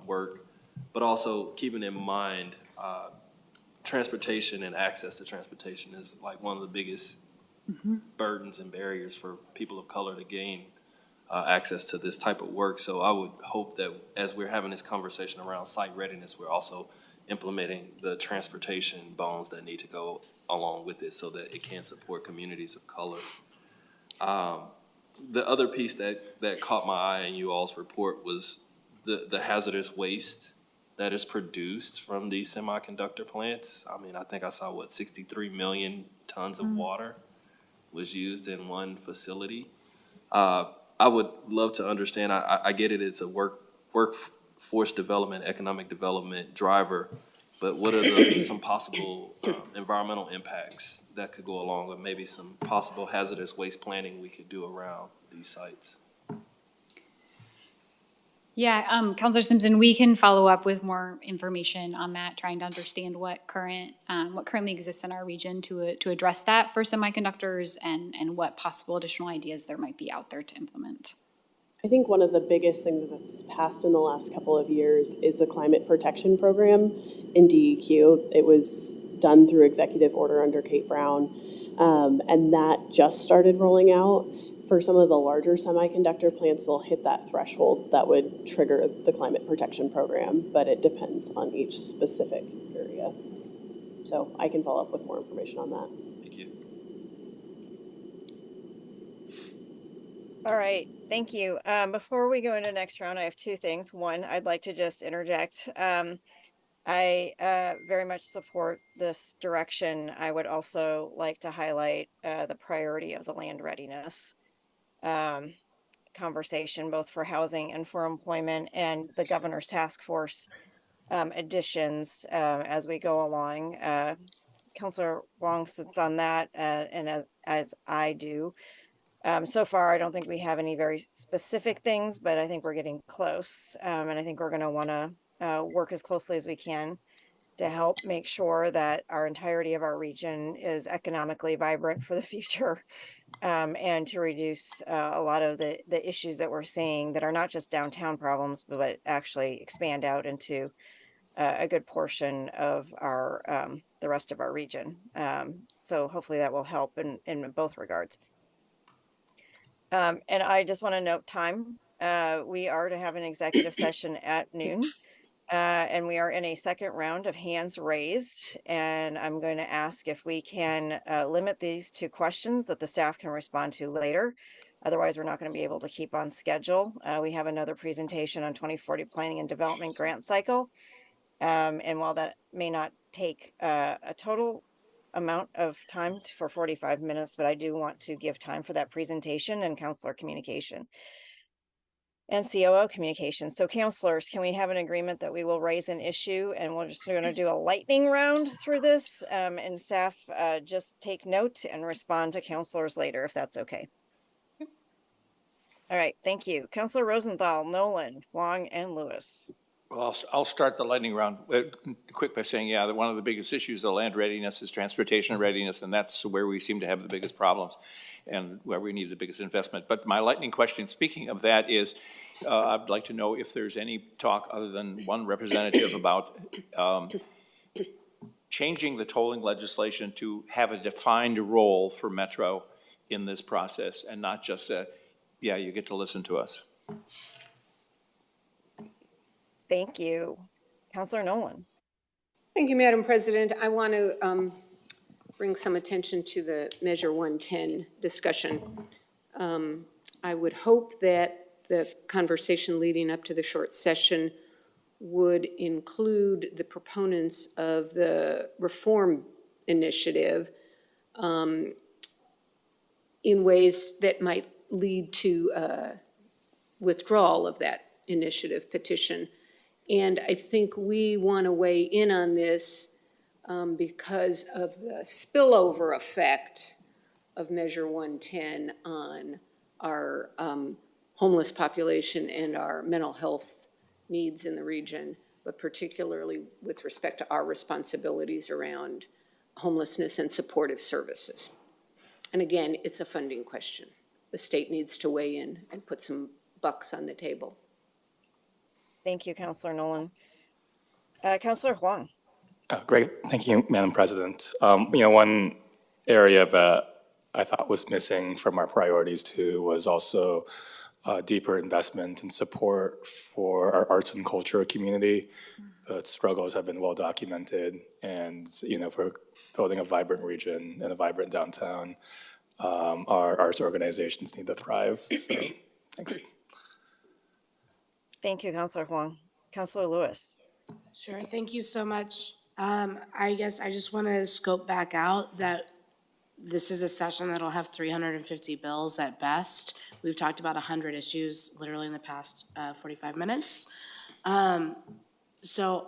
work, but also keeping in mind transportation and access to transportation is like one of the biggest burdens and barriers for people of color to gain access to this type of work. So I would hope that as we're having this conversation around site readiness, we're also implementing the transportation bones that need to go along with it so that it can support communities of color. the other piece that caught my eye in you all's report was the hazardous waste that is produced from these semiconductor plants. I mean, I think I saw, 63 million tons of water was used in one facility. I would love to understand, I get it, it's a workforce development, economic development driver, but what are some possible environmental impacts that could go along with maybe some possible hazardous waste planning we could do around these sites? Yeah, Counselor Simpson, we can follow up with more information on that, trying to understand what currently exists in our region to address that for semiconductors and what possible additional ideas there might be out there to implement. I think one of the biggest things that's passed in the last couple of years is the climate protection program in DEQ. It was done through executive order under Kate Brown, and that just started rolling out. For some of the larger semiconductor plants, they'll hit that threshold that would trigger the climate protection program, but it depends on each specific area. So I can follow up with more information on that. Thank you. All right, thank you. Before we go into next round, I have two things. One, I'd like to just interject. I very much support this direction. I would also like to highlight the priority of the land readiness conversation, both for housing and for employment, and the governor's task force additions as we go along. Councilor Wong sits on that, and as I do. So far, I don't think we have any very specific things, but I think we're getting close. And I think we're going to want to work as closely as we can to help make sure that our entirety of our region is economically vibrant for the future, and to reduce a lot of the issues that we're seeing that are not just downtown problems, but actually expand out into a good portion of our the rest of our region. So hopefully that will help in both regards. And I just want to note time. We are to have an executive session at noon. And we are in a second round of hands raised. And I'm going to ask if we can limit these to questions that the staff can respond to later. Otherwise, we're not going to be able to keep on schedule. We have another presentation on 2040 Planning and Development Grant Cycle. And while that may not take a total amount of time for 45 minutes, but I do want to give time for that presentation and counselor communication and COO communication. So counselors, can we have an agreement that we will raise an issue and we're just going to do a lightning round through this, and staff just take note and respond to counselors later, if that's okay. All right, thank you. Counselor Rosenthal, Nolan, Wong, and Lewis. Well, I'll start the lightning round quick by saying, yeah, that one of the biggest issues of land readiness is transportation readiness, and that's where we seem to have the biggest problems and where we need the biggest investment. But my lightning question, speaking of that, is I'd like to know if there's any talk other than one representative about changing the tolling legislation to have a defined role for Metro in this process and not just yeah, you get to listen to us. Thank you. Counselor Nolan. Thank you, Madam President. I want to bring some attention to the Measure 110 discussion. I would hope that the conversation leading up to the short session would include the proponents of the reform initiative in ways that might lead to withdrawal of that initiative petition. And I think we want to weigh in on this because of the spillover effect of Measure 110 on our homeless population and our mental health needs in the region, but particularly with respect to our responsibilities around homelessness and supportive services. And again, it's a funding question. The state needs to weigh in and put some bucks on the table. Thank you, Counselor Nolan. Counselor Huang. Great, thank you, Madam President. One area that I thought was missing from our priorities too was also deeper investment and support for our arts and culture community. The struggles have been well documented, and for building a vibrant region and a vibrant downtown, our arts organizations need to thrive. So, thanks. Thank you, Councilor Huang. Councilor Lewis. Sure, thank you so much. I guess I just want to scope back out that this is a session that'll have 350 bills at best. We've talked about 100 issues literally in the past 45 minutes. So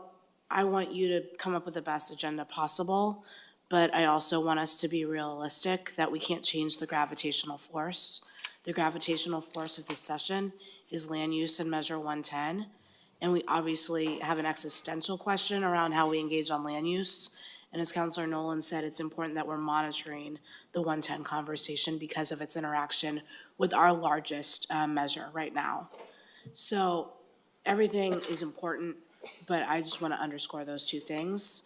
I want you to come up with the best agenda possible, but I also want us to be realistic that we can't change the gravitational force. The gravitational force of this session is land use in Measure 110. And we obviously have an existential question around how we engage on land use. And as Councilor Nolan said, it's important that we're monitoring the 110 conversation because of its interaction with our largest measure right now. So everything is important, but I just want to underscore those two things.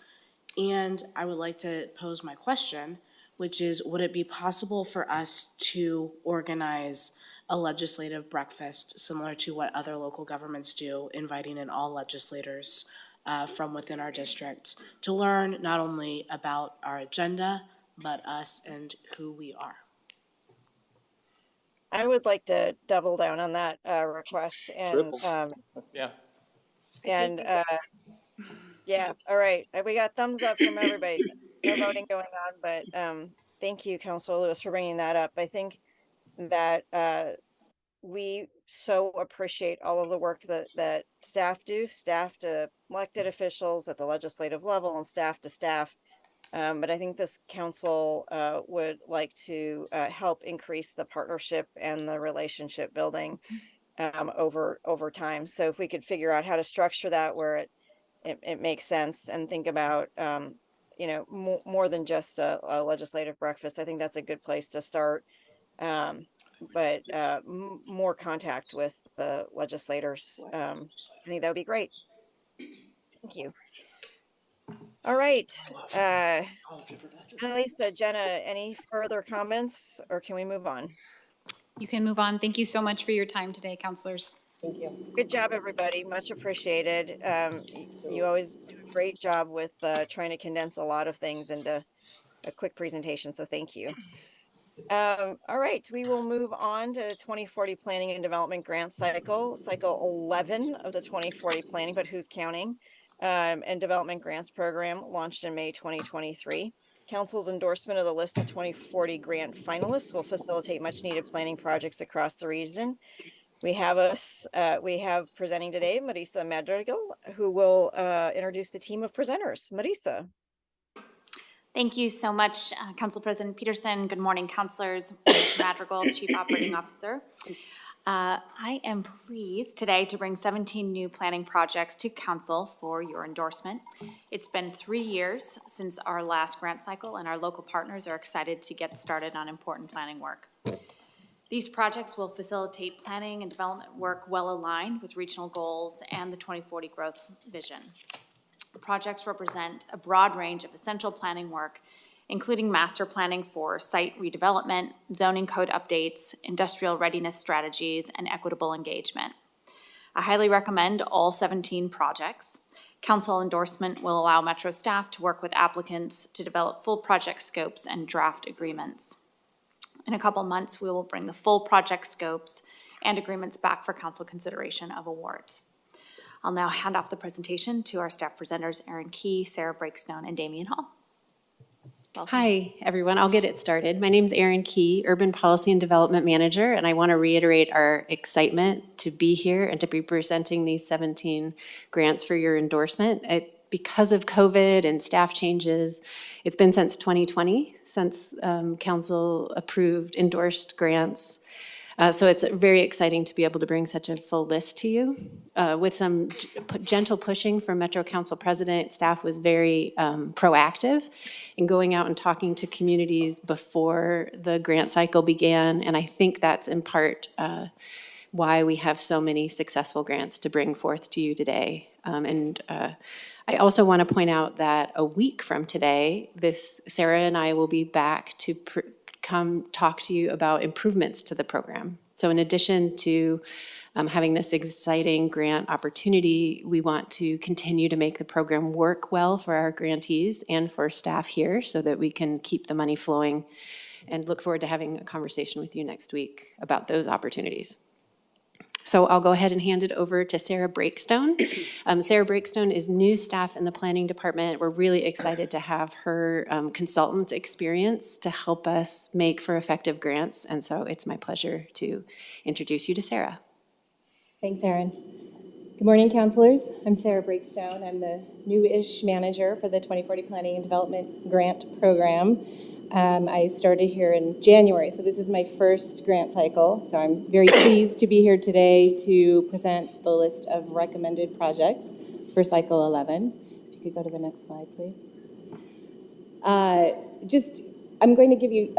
And I would like to pose my question, which is, would it be possible for us to organize a legislative breakfast similar to what other local governments do, inviting in all legislators from within our district to learn not only about our agenda, but us and who we are? I would like to double down on that request and Yeah. and yeah, all right. We got thumbs up from everybody. No voting going on, but thank you, Councilor Lewis, for bringing that up. I think that we so appreciate all of the work that staff do, staff to elected officials at the legislative level and staff to staff. But I think this council would like to help increase the partnership and the relationship building over time. So if we could figure out how to structure that where it makes sense and think about you know, more than just a legislative breakfast, I think that's a good place to start. But more contact with the legislators. I think that would be great. Thank you. All right. Annalisa, Jenna, any further comments or can we move on? You can move on. Thank you so much for your time today, councilors. Thank you. Good job, everybody. Much appreciated. You always do a great job with trying to condense a lot of things into a quick presentation. So thank you. All right, we will move on to 2040 Planning and Development Grant Cycle 11 of the 2040 Planning, but who's counting? And Development Grants Program launched in May 2023. Council's endorsement of the list of 2040 grant finalists will facilitate much needed planning projects across the region. We have presenting today, Marisa Madrigal, who will introduce the team of presenters. Marisa. Thank you so much, Council President Peterson. Good morning, councilors. Madrigal, Chief Operating Officer. I am pleased today to bring 17 new planning projects to council for your endorsement. It's been 3 years since our last grant cycle, and our local partners are excited to get started on important planning work. These projects will facilitate planning and development work well aligned with regional goals and the 2040 growth vision. Projects represent a broad range of essential planning work, including master planning for site redevelopment, zoning code updates, industrial readiness strategies, and equitable engagement. I highly recommend all 17 projects. Council endorsement will allow Metro staff to work with applicants to develop full project scopes and draft agreements. In a couple months, we will bring the full project scopes and agreements back for council consideration of awards. I'll now hand off the presentation to our staff presenters, Erin Key, Sarah Breakstone, and Damian Hall. Welcome. Hi, everyone. I'll get it started. My name is Erin Key, Urban Policy and Development Manager, and I want to reiterate our excitement to be here and to be presenting these 17 grants for your endorsement. Because of COVID and staff changes, it's been since 2020 since Council endorsed grants. So it's very exciting to be able to bring such a full list to you. With some gentle pushing from Metro Council President, staff was very proactive in going out and talking to communities before the grant cycle began. And I think that's in part why we have so many successful grants to bring forth to you today. I also want to point out that a week from today, Sarah and I will be back to come talk to you about improvements to the program. So in addition to having this exciting grant opportunity, we want to continue to make the program work well for our grantees and for staff here so that we can keep the money flowing and look forward to having a conversation with you next week about those opportunities. So I'll go ahead and hand it over to Sarah Breakstone. Sarah Breakstone is new staff in the planning department. We're really excited to have her consultant experience to help us make for effective grants. And so it's my pleasure to introduce you to Sarah. Thanks, Erin. Good morning, counselors. I'm Sarah Breakstone. I'm the new-ish manager for the 2040 Planning and Development Grant Program. I started here in January, so this is my first grant cycle. So I'm very pleased to be here today to present the list of recommended projects for cycle 11. If you could go to the next slide, please. I'm going to give you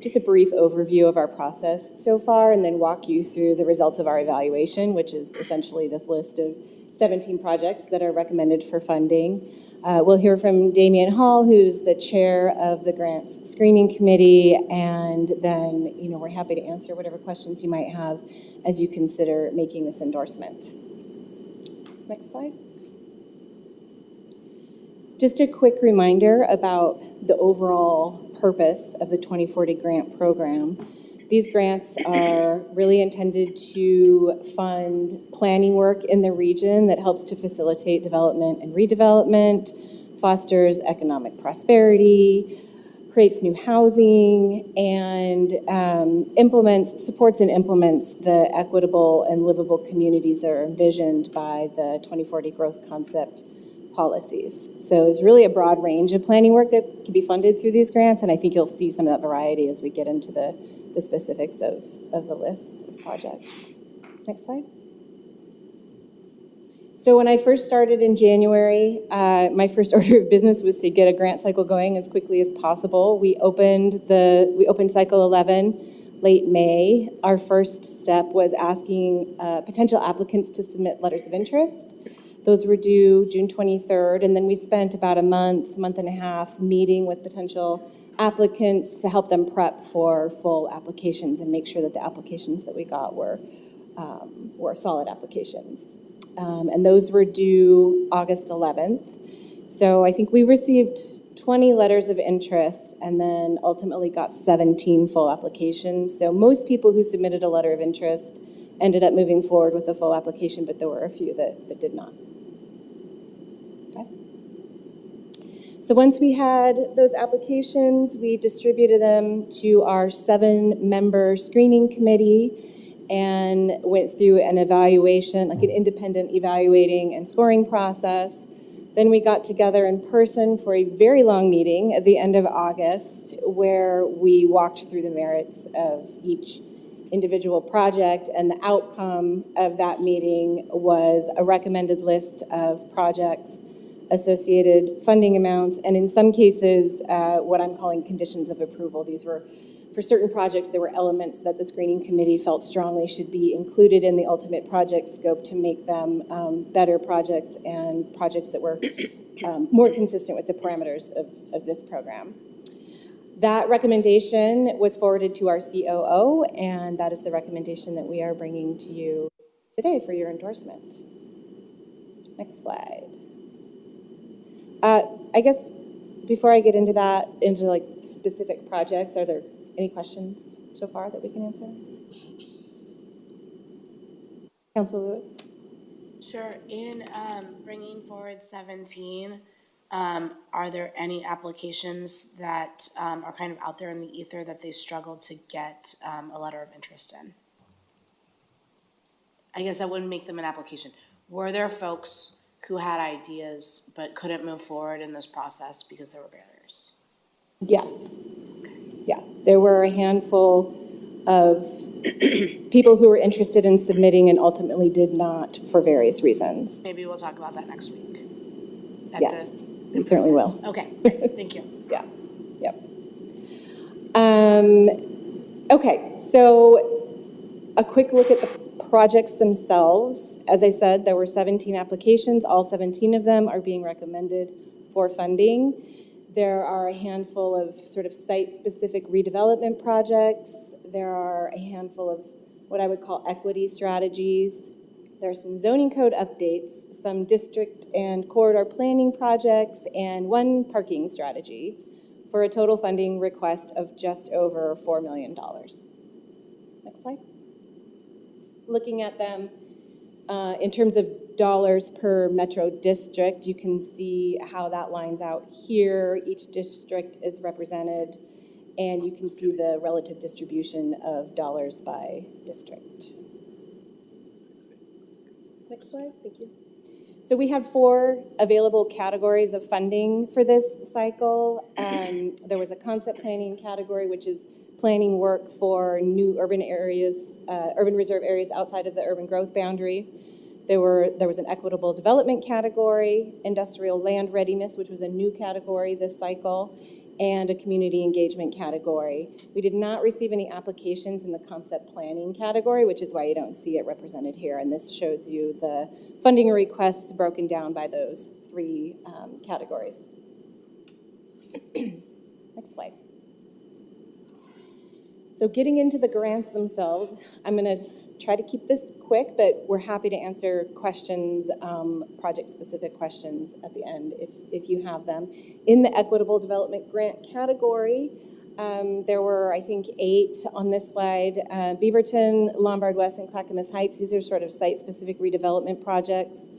just a brief overview of our process so far and then walk you through the results of our evaluation, which is essentially this list of 17 projects that are recommended for funding. We'll hear from Damian Hall, who's the chair of the grants screening committee, and then we're happy to answer whatever questions you might have as you consider making this endorsement. Next slide. Just a quick reminder about the overall purpose of the 2040 grant program. These grants are really intended to fund planning work in the region that helps to facilitate development and redevelopment, fosters economic prosperity, creates new housing, and supports and implements the equitable and livable communities that are envisioned by the 2040 growth concept policies. So there's really a broad range of planning work that can be funded through these grants, and I think you'll see some of that variety as we get into the specifics of the list of projects. Next slide. So when I first started in January, my first order of business was to get a grant cycle going as quickly as possible. We opened cycle 11 late May. Our first step was asking potential applicants to submit letters of interest. Those were due June 23rd, and then we spent about a month and a half meeting with potential applicants to help them prep for full applications and make sure that the applications that we got were solid applications. And those were due August 11th. So I think we received 20 letters of interest and then ultimately got 17 full applications. So most people who submitted a letter of interest ended up moving forward with a full application, but there were a few that did not. Okay. So once we had those applications, we distributed them to our 7-member screening committee and went through an evaluation, like an independent evaluating and scoring process. Then we got together in person for a very long meeting at the end of August where we walked through the merits of each individual project, and the outcome of that meeting was a recommended list of projects, associated funding amounts, and in some cases, what I'm calling conditions of approval. These were, for certain projects, there were elements that the screening committee felt strongly should be included in the ultimate project scope to make them better projects and projects that were more consistent with the parameters of this program. That recommendation was forwarded to our COO, and that is the recommendation that we are bringing to you today for your endorsement. Next slide. I guess before I get into that, into like specific projects, are there any questions so far that we can answer? Councilor Lewis? Sure. In bringing forward 17, are there any applications that are kind of out there in the ether that they struggled to get a letter of interest in? I guess that wouldn't make them an application. Were there folks who had ideas but couldn't move forward in this process because there were barriers? Yes. Yeah, there were a handful of people who were interested in submitting and ultimately did not for various reasons. Maybe we'll talk about that next week. Yes, we certainly will. Okay, great. Thank you. Yeah, yep. Okay, so a quick look at the projects themselves. As I said, there were 17 applications. All 17 of them are being recommended for funding. There are a handful of sort of site-specific redevelopment projects. There are a handful of what I would call equity strategies. There are some zoning code updates, some district and corridor planning projects, and one parking strategy for a total funding request of just over $4 million. Next slide. Looking at them in terms of dollars per metro district, you can see how that lines out here. Each district is represented, and you can see the relative distribution of dollars by district. Next slide, thank you. So we had 4 available categories of funding for this cycle. There was a concept planning category, which is planning work for new urban areas, urban reserve areas outside of the urban growth boundary. There was an equitable development category, industrial land readiness, which was a new category this cycle, and a community engagement category. We did not receive any applications in the concept planning category, which is why you don't see it represented here. And this shows you the funding requests broken down by those 3 categories. Next slide. So getting into the grants themselves, I'm going to try to keep this quick, but we're happy to answer questions, project-specific questions at the end if you have them. In the Equitable Development Grant category, there were, I think, 8 on this slide. Beaverton, Lombard West, and Clackamas Heights, these are sort of site-specific redevelopment projects.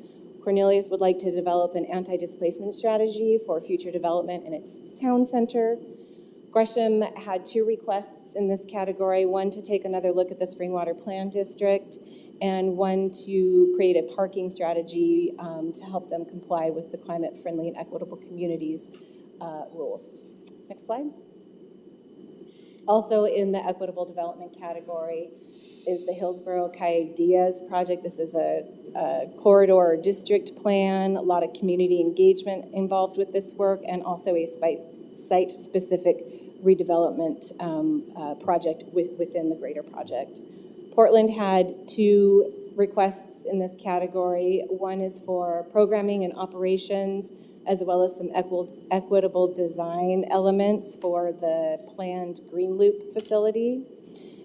Cornelius would like to develop an anti-displacement strategy for future development in its town center. Gresham had 2 requests in this category, one to take another look at the Springwater Plan District, and one to create a parking strategy to help them comply with the climate-friendly and equitable communities rules. Next slide. Also in the equitable development category is the Hillsborough Cayugas project. This is a corridor district plan, a lot of community engagement involved with this work, and also a site-specific redevelopment project within the greater project. Portland had 2 requests in this category. One is for programming and operations, as well as some equitable design elements for the planned Green Loop facility.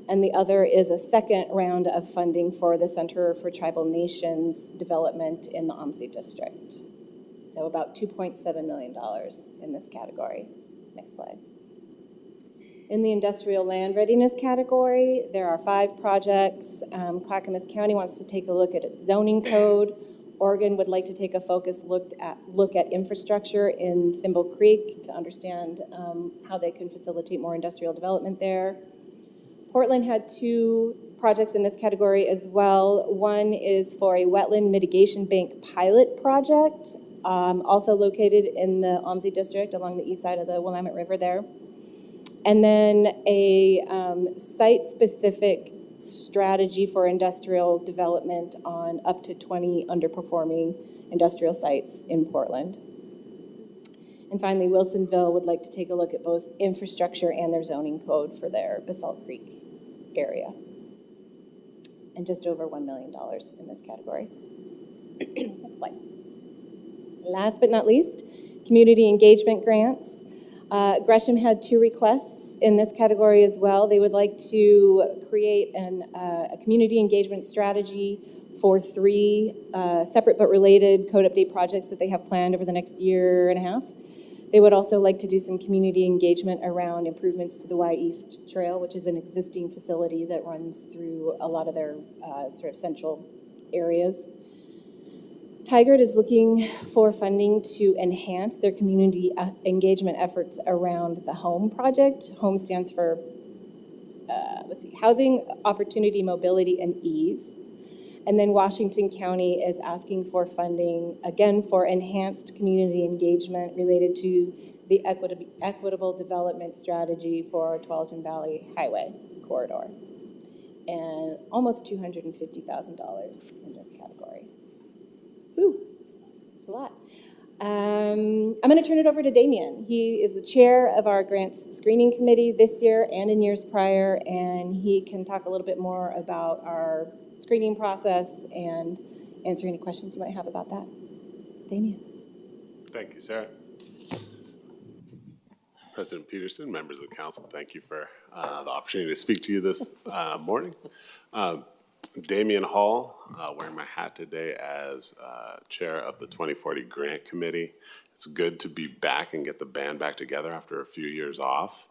And the other is a second round of funding for the Center for Tribal Nations development in the OMSI district. So about $2.7 million in this category. Next slide. In the industrial land readiness category, there are 5 projects. Clackamas County wants to take a look at its zoning code. Oregon would like to take a focused look at infrastructure in Thimble Creek to understand how they can facilitate more industrial development there. Portland had 2 projects in this category as well. One is for a wetland mitigation bank pilot project, also located in the OMSI district along the east side of the Willamette River there. And then a site-specific strategy for industrial development on up to 20 underperforming industrial sites in Portland. And finally, Wilsonville would like to take a look at both infrastructure and their zoning code for their Basalt Creek area. And just over $1 million in this category. Next slide. Last but not least, community engagement grants. Gresham had 2 requests in this category as well. They would like to create a community engagement strategy for 3 separate but related code update projects that they have planned over the next year and a half. They would also like to do some community engagement around improvements to the Y East Trail, which is an existing facility that runs through a lot of their sort of central areas. Tigard is looking for funding to enhance their community engagement efforts around the HOME project. HOME stands for, Housing, Opportunity, Mobility, and Ease. And then Washington County is asking for funding, again, for enhanced community engagement related to the equitable development strategy for Tualatin Valley Highway corridor. And almost $250,000 in this category. Ooh, it's a lot. I'm going to turn it over to Damien. He is the chair of our grants screening committee this year and in years prior, and he can talk a little bit more about our screening process and answer any questions you might have about that. Damien. Thank you, Sarah. President Peterson, members of the council, thank you for the opportunity to speak to you this morning. Damian Hall, wearing my hat today as Chair of the 2040 Grant Committee. It's good to be back and get the band back together after a few years off.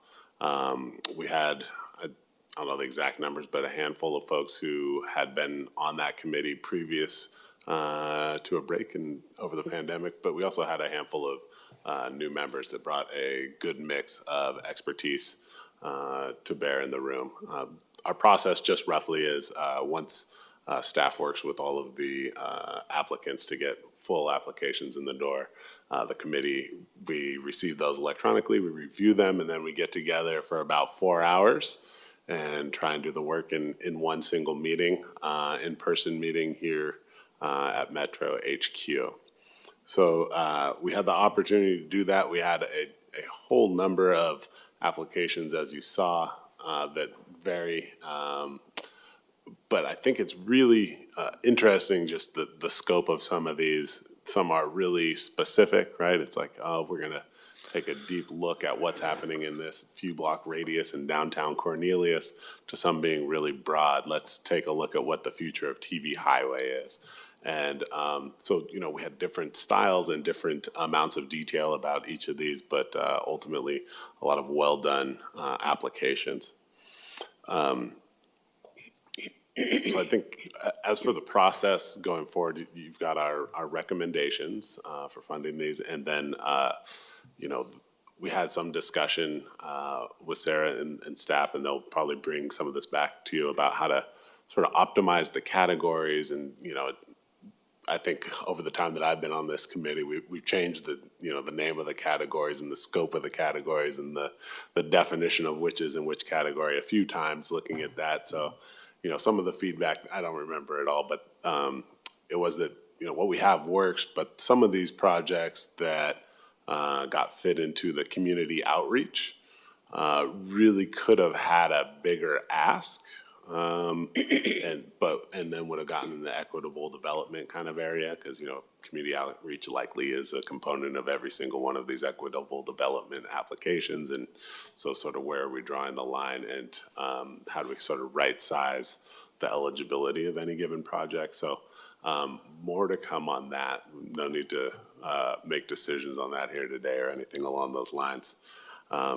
We had, I don't know the exact numbers, but a handful of folks who had been on that committee previous to a break over the pandemic, but we also had a handful of new members that brought a good mix of expertise to bear in the room. Our process just roughly is once staff works with all of the applicants to get full applications in the door, the committee, we receive those electronically, we review them, and then we get together for about 4 hours and try and do the work in one single meeting, in-person meeting here at Metro HQ. So we had the opportunity to do that. We had a whole number of applications, as you saw, that vary. But I think it's really interesting just the scope of some of these. Some are really specific, right? It's like, oh, we're going to take a deep look at what's happening in this few block radius in downtown Cornelius, to some being really broad. Let's take a look at what the future of TV Highway is. And so, you know, we had different styles and different amounts of detail about each of these, but ultimately a lot of well-done applications. So I think as for the process going forward, you've got our recommendations for funding these. And then, you know, we had some discussion with Sarah and staff, and they'll probably bring some of this back to you about how to sort of optimize the categories. And, you know, I think over the time that I've been on this committee, we've changed the name of the categories and the scope of the categories and the definition of which is in which category a few times, looking at that. So, you know, some of the feedback, I don't remember it all, but it was that, you know, what we have works, but some of these projects that got fit into the community outreach really could have had a bigger ask. And then would have gotten in the equitable development kind of area, because, you know, community outreach likely is a component of every single one of these equitable development applications. And so sort of where are we drawing the line, and how do we sort of right size the eligibility of any given project? So more to come on that. No need to make decisions on that here today or anything along those lines.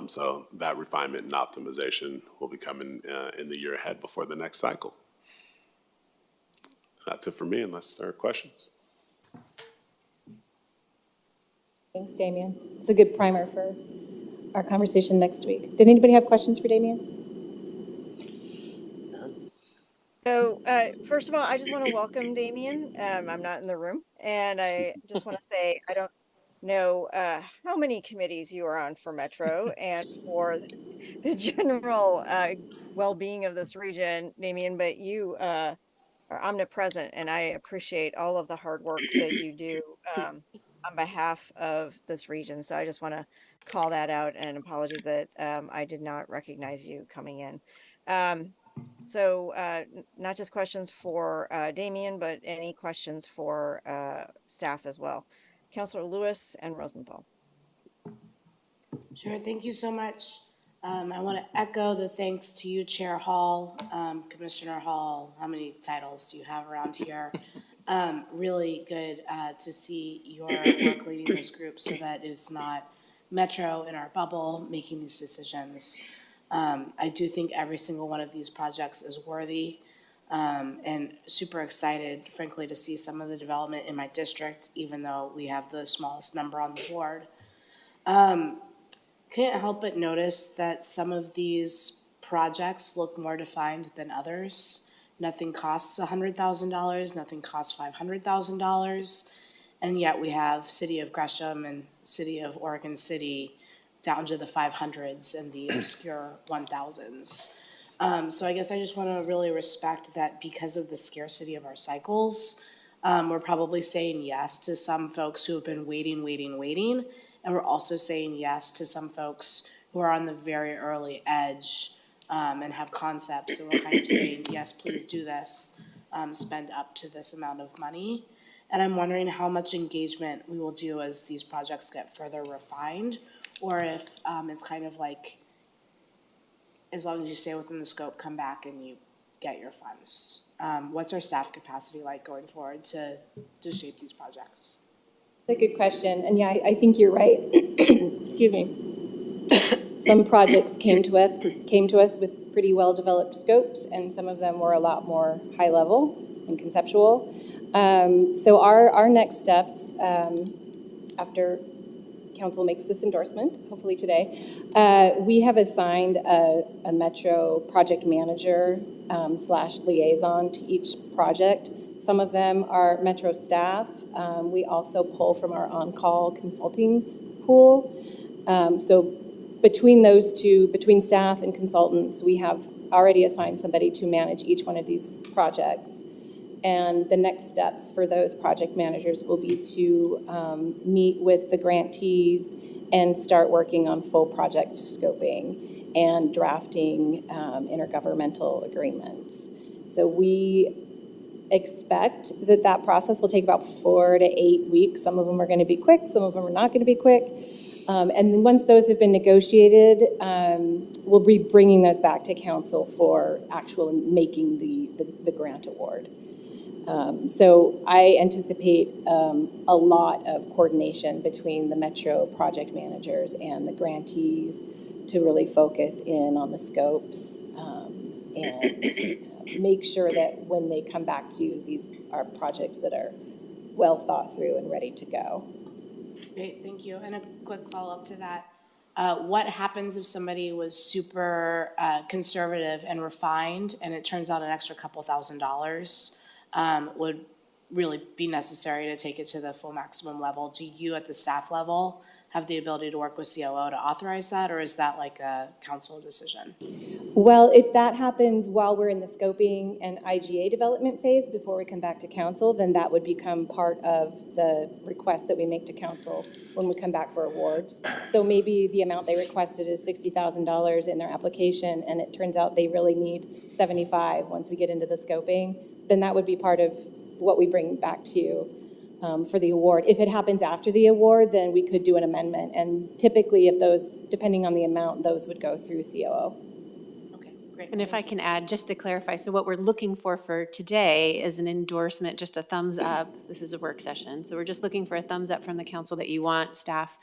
So that refinement and optimization will be coming in the year ahead before the next cycle. That's it for me, unless there are questions. Thanks, Damien. It's a good primer for our conversation next week. Did anybody have questions for Damien? So first of all, I just want to welcome Damien. I'm not in the room, and I just want to say I don't know how many committees you are on for Metro and for the general well-being of this region, Damien, but you are omnipresent, and I appreciate all of the hard work that you do on behalf of this region. So I just want to call that out, and apologies that I did not recognize you coming in. So not just questions for Damien, but any questions for staff as well. Councilor Lewis and Rosenthal. Sure, thank you so much. I want to echo the thanks to you, Chair Hall, Commissioner Hall. How many titles do you have around here? Really good to see your work leading this group, so that it's not Metro in our bubble making these decisions. I do think every single one of these projects is worthy, and super excited, frankly, to see some of the development in my district, even though we have the smallest number on the board. Can't help but notice that some of these projects look more defined than others. Nothing costs $100,000, nothing costs $500,000, and yet we have City of Gresham and City of Oregon City down to the 500s and the obscure 1000s. So I guess I just want to really respect that, because of the scarcity of our cycles, we're probably saying yes to some folks who have been waiting. And we're also saying yes to some folks who are on the very early edge and have concepts. And we're kind of saying, yes, please do this, spend up to this amount of money. And I'm wondering how much engagement we will do as these projects get further refined, or if it's kind of like, as long as you stay within the scope, come back and you get your funds? What's our staff capacity like going forward to shape these projects? That's a good question. And yeah, I think you're right. Excuse me. Some projects came to us with pretty well-developed scopes, and some of them were a lot more high-level and conceptual. So our next steps, after council makes this endorsement, hopefully today, we have assigned a Metro project manager / liaison to each project. Some of them are Metro staff. We also pull from our on-call consulting pool. So between those two, between staff and consultants, we have already assigned somebody to manage each one of these projects. And the next steps for those project managers will be to meet with the grantees and start working on full project scoping and drafting intergovernmental agreements. So we expect that process will take about 4 to 8 weeks. Some of them are going to be quick, some of them are not going to be quick. And then once those have been negotiated, we'll be bringing those back to council for actual making the grant award. So I anticipate a lot of coordination between the Metro project managers and the grantees to really focus in on the scopes and make sure that when they come back to you, these are projects that are well thought through and ready to go. Great, thank you. And a quick follow-up to that. What happens if somebody was super conservative and refined and it turns out an extra couple $1,000s would really be necessary to take it to the full maximum level? Do you at the staff level have the ability to work with COO to authorize that, or is that like a council decision? Well, if that happens while we're in the scoping and IGA development phase before we come back to council, then that would become part of the request that we make to council when we come back for awards. So maybe the amount they requested is $60,000 in their application, and it turns out they really need 75 once we get into the scoping, then that would be part of what we bring back to you for the award. If it happens after the award, then we could do an amendment. And typically, if those, depending on the amount, those would go through COO. Okay, great. And if I can add, just to clarify, so what we're looking for today is an endorsement, just a thumbs up. This is a work session. So we're just looking for a thumbs up from the council that you want staff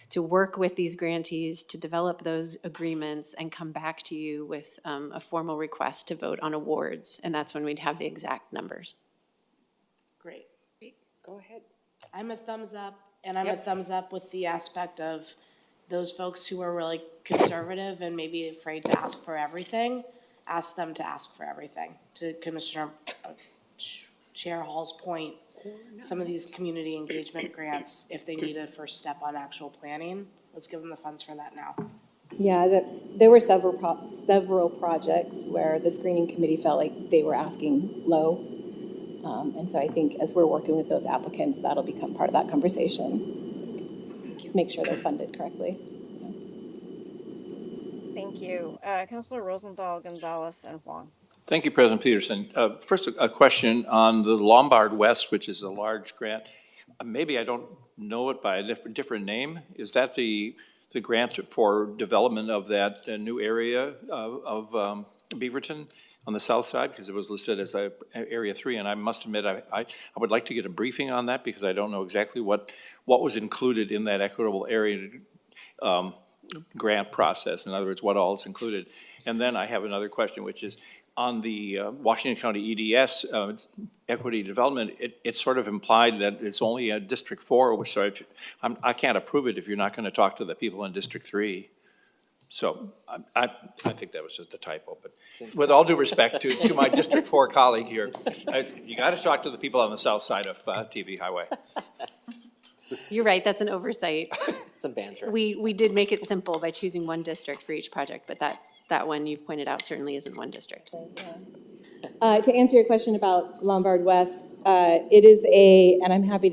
to work with these grantees to develop those agreements and come back to you with a formal request to vote on awards. And that's when we'd have the exact numbers. Great. Go ahead. I'm a thumbs up, and I'm a thumbs up with the aspect of those folks who are really conservative and maybe afraid to ask for everything, ask them to ask for everything. To Commissioner Chair Hall's point, some of these community engagement grants, if they need a first step on actual planning, let's give them the funds for that now. Yeah, there were several projects where the screening committee felt like they were asking low. And so I think as we're working with those applicants, that'll become part of that conversation. Let's make sure they're funded correctly. Thank you. Councilor Rosenthal, Gonzalez, and Huang. Thank you, President Peterson. First, a question on the Lombard West, which is a large grant. Maybe I don't know it by a different name. Is that the grant for development of that new area of Beaverton on the south side? Because it was listed as Area 3, and I must admit I would like to get a briefing on that because I don't know exactly what was included in that equitable area grant process. In other words, what all is included. And then I have another question, which is on the Washington County EDS equity development, it's sort of implied that it's only a District 4, which so I can't approve it if you're not going to talk to the people in District 3. So I think that was just a typo, but with all due respect to my District 4 colleague here, you got to talk to the people on the south side of TV Highway. You're right, that's an oversight. Some banter. We did make it simple by choosing one district for each project, but that one you've pointed out certainly isn't one district. To answer your question about Lombard West, it is and I'm happy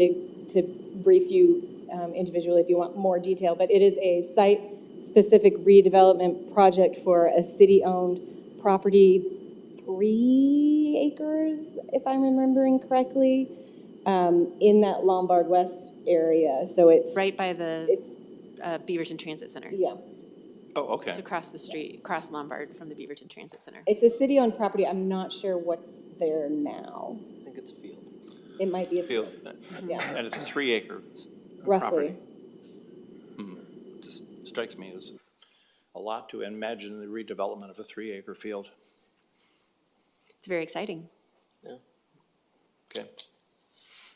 to brief you individually if you want more detail, but it is a site-specific redevelopment project for a city-owned property, 3 acres, if I'm remembering correctly, in that Lombard West area. So it's right by the Beaverton Transit Center. Yeah. Oh, okay. It's across the street, across Lombard from the Beaverton Transit Center. It's a city-owned property. I'm not sure what's there now. I think it's a field. It might be a Field. Yeah. And it's a 3-acre Roughly. property. Just strikes me as a lot to imagine the redevelopment of a 3-acre field. It's very exciting. Yeah. Okay.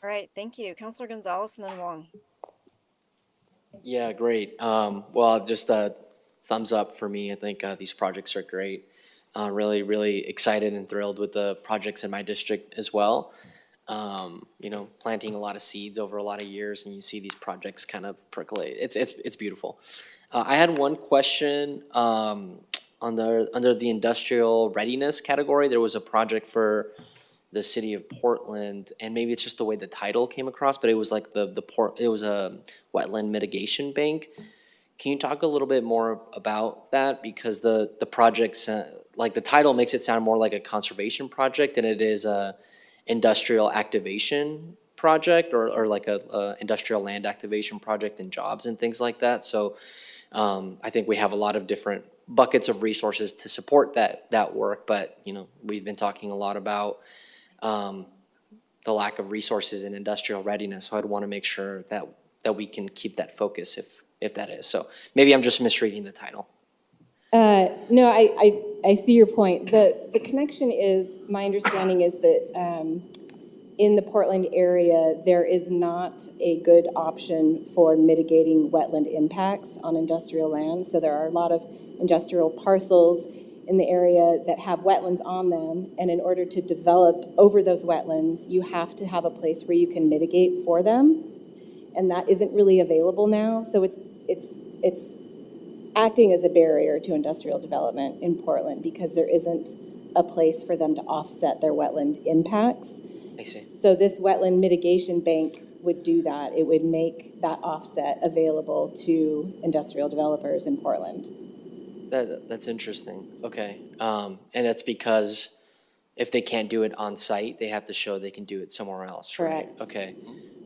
All right, thank you. Counselor Gonzalez and then Wong. Yeah, great. Well, just a thumbs up for me. I think these projects are great. Really, really excited and thrilled with the projects in my district as well. You know, planting a lot of seeds over a lot of years, and you see these projects kind of percolate. It's beautiful. I had one question under the industrial readiness category. There was a project for the city of Portland, and maybe it's just the way the title came across, but it was like it was a wetland mitigation bank. Can you talk a little bit more about that? Because the project, like the title makes it sound more like a conservation project than it is a industrial activation project or like a industrial land activation project and jobs and things like that. So I think we have a lot of different buckets of resources to support that work, but you know, we've been talking a lot about the lack of resources in industrial readiness. So I'd want to make sure that we can keep that focus if that is. So maybe I'm just misreading the title. No, I see your point. The connection is, my understanding is that in the Portland area, there is not a good option for mitigating wetland impacts on industrial land. So there are a lot of industrial parcels in the area that have wetlands on them, and in order to develop over those wetlands, you have to have a place where you can mitigate for them, and that isn't really available now. So it's acting as a barrier to industrial development in Portland because there isn't a place for them to offset their wetland impacts. I see. So this wetland mitigation bank would do that. It would make that offset available to industrial developers in Portland. That's interesting. Okay. And that's because if they can't do it on site, they have to show they can do it somewhere else, right? Correct. Okay.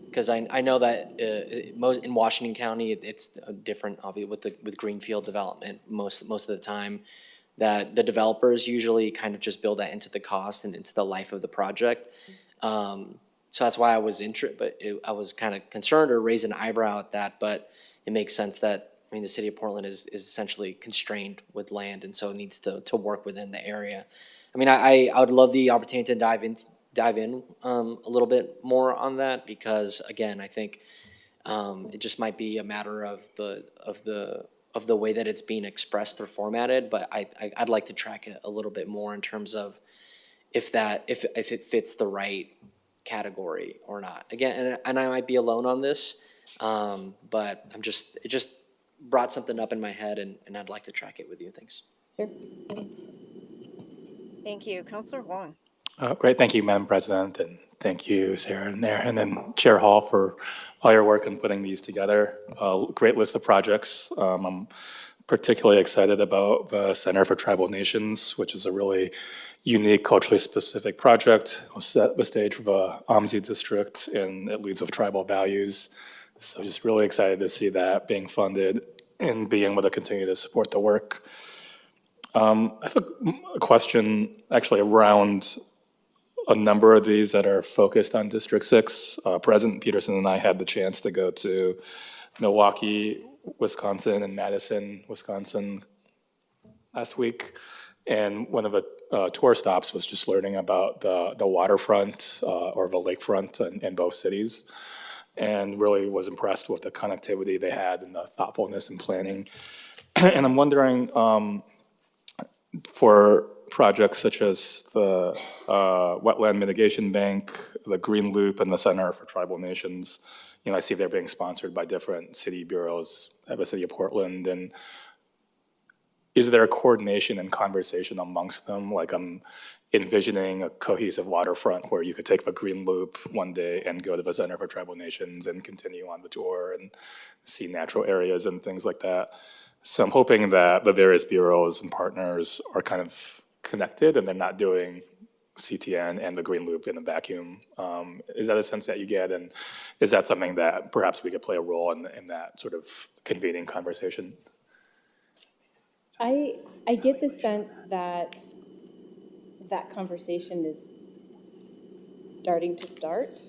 Because I know that in Washington County, it's different, obviously, with greenfield development most of the time, that the developers usually kind of just build that into the cost and into the life of the project. So that's why I was I was kind of concerned or raised an eyebrow at that, but it makes sense that, I mean, the city of Portland is essentially constrained with land, and so it needs to work within the area. I mean, I would love the opportunity to dive in a little bit more on that, because again, I think it just might be a matter of the way that it's being expressed or formatted, but I'd like to track it a little bit more in terms of if it fits the right category or not. Again, and I might be alone on this, but it just brought something up in my head, and I'd like to track it with you. Thanks. Sure. Thank you. Counselor Wong. Great, thank you, Madam President, and thank you, Sarah, and there, and then Chair Hall for all your work in putting these together. Great list of projects. I'm particularly excited about the Center for Tribal Nations, which is a really unique, culturally specific project. It'll set the stage for the OMSI district, and it leads with tribal values. So just really excited to see that being funded and being able to continue to support the work. I have a question actually around a number of these that are focused on District 6. President Peterson and I had the chance to go to Milwaukee, Wisconsin, and Madison, Wisconsin last week. And one of the tour stops was just learning about the waterfront or the lakefront in both cities, and really was impressed with the connectivity they had and the thoughtfulness and planning. And I'm wondering, for projects such as the Wetland Mitigation Bank, the Green Loop, and the Center for Tribal Nations, you know, I see they're being sponsored by different city bureaus at the City of Portland. And is there a coordination and conversation amongst them? Like, I'm envisioning a cohesive waterfront where you could take the Green Loop one day and go to the Center for Tribal Nations and continue on the tour and see natural areas and things like that. So I'm hoping that the various bureaus and partners are kind of connected and they're not doing CTN and the Green Loop in a vacuum. Is that a sense that you get? And is that something that perhaps we could play a role in that sort of convening conversation? I get the sense that that conversation is starting to start.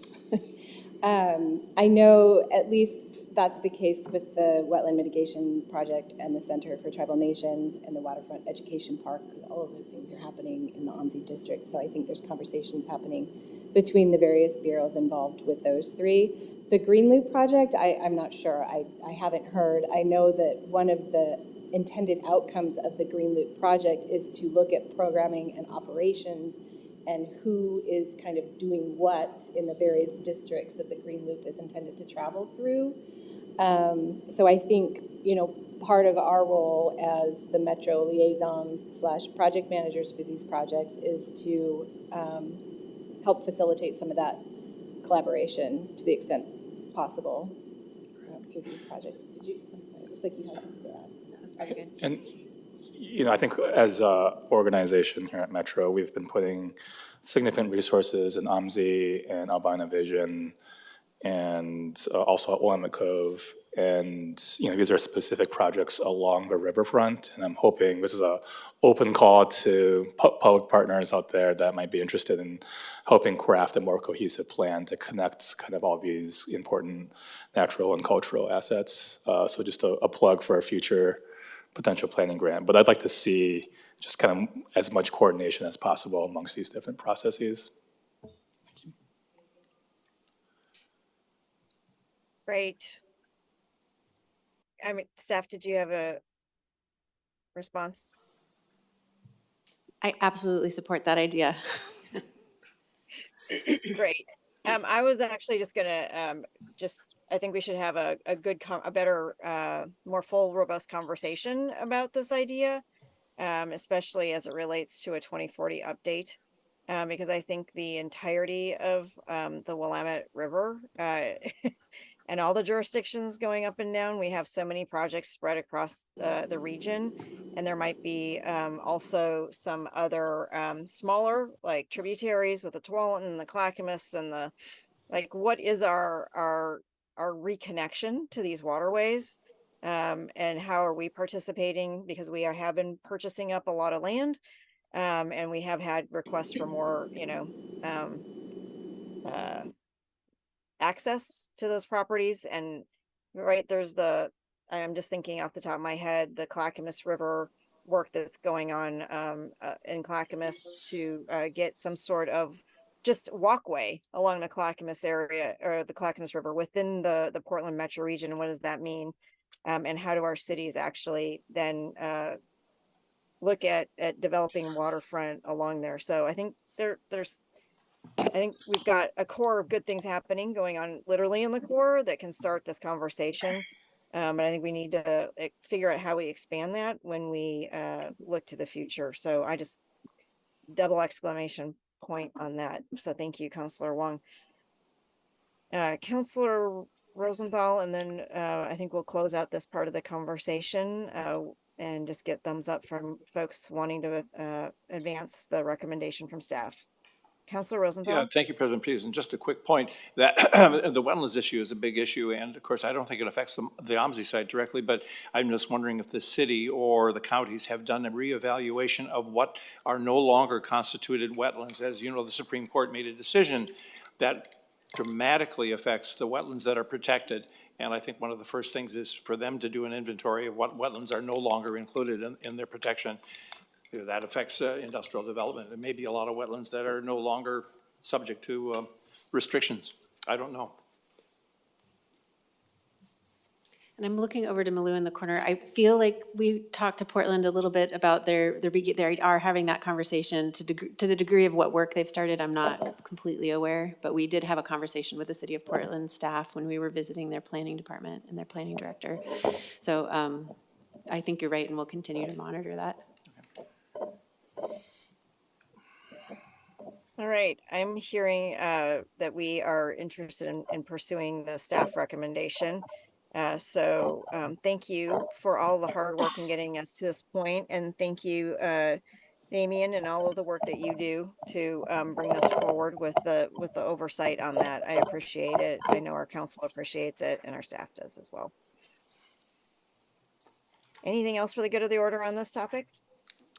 I know at least that's the case with the Wetland Mitigation Project and the Center for Tribal Nations and the Waterfront Education Park. All of those things are happening in the OMSI district, so I think there's conversations happening between the various bureaus involved with those three. The Green Loop project, I'm not sure. I haven't heard. I know that one of the intended outcomes of the Green Loop project is to look at programming and operations and who is kind of doing what in the various districts that the Green Loop is intended to travel through. So I think, you know, part of our role as the Metro liaisons / project managers for these projects is to help facilitate some of that collaboration to the extent possible through these projects. Did you, I'm sorry, it looked like you had something to add. That's very good. And, you know, I think as an organization here at Metro, we've been putting significant resources in OMSI and Albina Vision and also at Willamette Cove. And, you know, these are specific projects along the riverfront. And I'm hoping this is an open call to public partners out there that might be interested in helping craft a more cohesive plan to connect kind of all these important natural and cultural assets. So just a plug for a future potential planning grant. But I'd like to see just kind of as much coordination as possible amongst these different processes. Great. I mean, staff, did you have a response? I absolutely support that idea. Great. I was actually just gonna I think we should have a better, more full, robust conversation about this idea, especially as it relates to a 2040 update, because I think the entirety of the Willamette River and all the jurisdictions going up and down, we have so many projects spread across the region, and there might be also some other smaller like tributaries with the Tualatin and the Clackamas and the what is our reconnection to these waterways, and how are we participating, because we have been purchasing up a lot of land, and we have had requests for more, you know, access to those properties. And right, there's I'm just thinking off the top of my head, the Clackamas River work that's going on in Clackamas to get some sort of just walkway along the Clackamas area or the Clackamas River within the Portland metro region. What does that mean? And how do our cities actually then look at developing waterfront along there? So I think I think we've got a core of good things happening going on literally in the core that can start this conversation. And I think we need to figure out how we expand that when we look to the future. So I just double exclamation point on that. So thank you, Councilor Wong. Councilor Rosenthal, and then I think we'll close out this part of the conversation and just get thumbs up from folks wanting to advance the recommendation from staff. Councilor Rosenthal. Yeah, thank you, President Peters. And just a quick point that the wetlands issue is a big issue. And of course, I don't think it affects the OMSI side directly, but I'm just wondering if the city or the counties have done a reevaluation of what are no longer constituted wetlands. As you know, the Supreme Court made a decision that dramatically affects the wetlands that are protected. And I think one of the first things is for them to do an inventory of what wetlands are no longer included in their protection. That affects industrial development. There may be a lot of wetlands that are no longer subject to restrictions. I don't know. And I'm looking over to Malou in the corner. I feel like we talked to Portland a little bit about they are having that conversation to the degree of what work they've started. I'm not completely aware, but we did have a conversation with the City of Portland staff when we were visiting their planning department and their planning director. So I think you're right, and we'll continue to monitor that. All right, I'm hearing that we are interested in pursuing the staff recommendation. So thank you for all the hard work in getting us to this point, and thank you, Damian, and all of the work that you do to bring us forward with the oversight on that. I appreciate it. I know our council appreciates it, and our staff does as well. Anything else for the good of the order on this topic?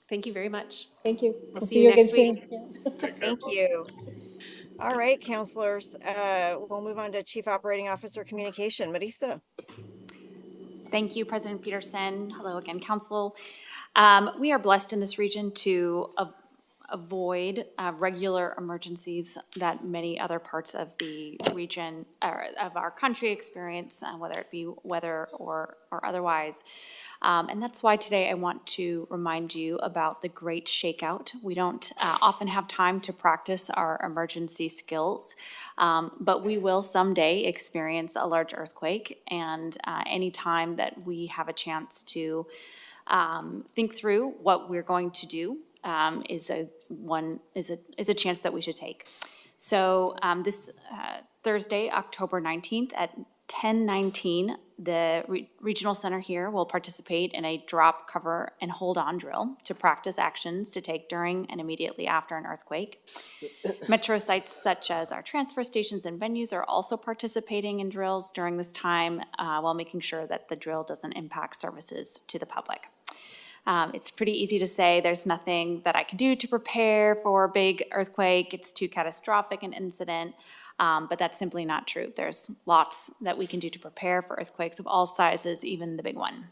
Thank you very much. Thank you. We'll see you next week. Take care, Thank folks. you. All right, counselors, we'll move on to Chief Operating Officer Communication. Marisa. Thank you, President Peterson. Hello again, Council. We are blessed in this region to avoid regular emergencies that many other parts of the region or of our country experience, whether it be weather or otherwise. And that's why today I want to remind you about the Great Shakeout. We don't often have time to practice our emergency skills, but we will someday experience a large earthquake. And any time that we have a chance to think through what we're going to do is a chance that we should take. So this Thursday, October 19th at 10:19, the Regional Center here will participate in a drop, cover, and hold on drill to practice actions to take during and immediately after an earthquake. Metro sites such as our transfer stations and venues are also participating in drills during this time while making sure that the drill doesn't impact services to the public. It's pretty easy to say there's nothing that I can do to prepare for a big earthquake. It's too catastrophic an incident, but that's simply not true. There's lots that we can do to prepare for earthquakes of all sizes, even the big one.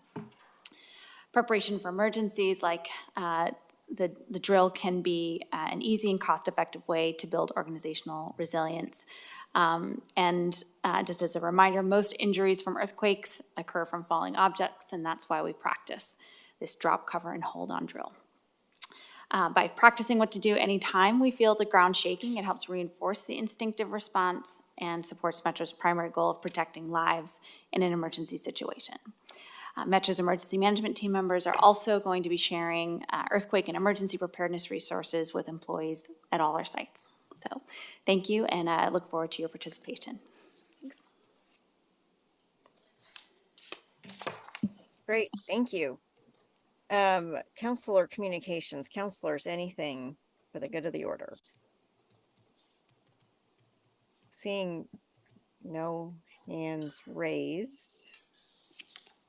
Preparation for emergencies like the drill can be an easy and cost-effective way to build organizational resilience. Just as a reminder, most injuries from earthquakes occur from falling objects, and that's why we practice this drop, cover, and hold on drill. By practicing what to do anytime we feel the ground shaking, it helps reinforce the instinctive response and supports Metro's primary goal of protecting lives in an emergency situation. Metro's emergency management team members are also going to be sharing earthquake and emergency preparedness resources with employees at all our sites. So thank you, and I look forward to your participation. Thanks. Great, thank you. Counselor communications, counselors, anything for the good of the order? Seeing no hands raised.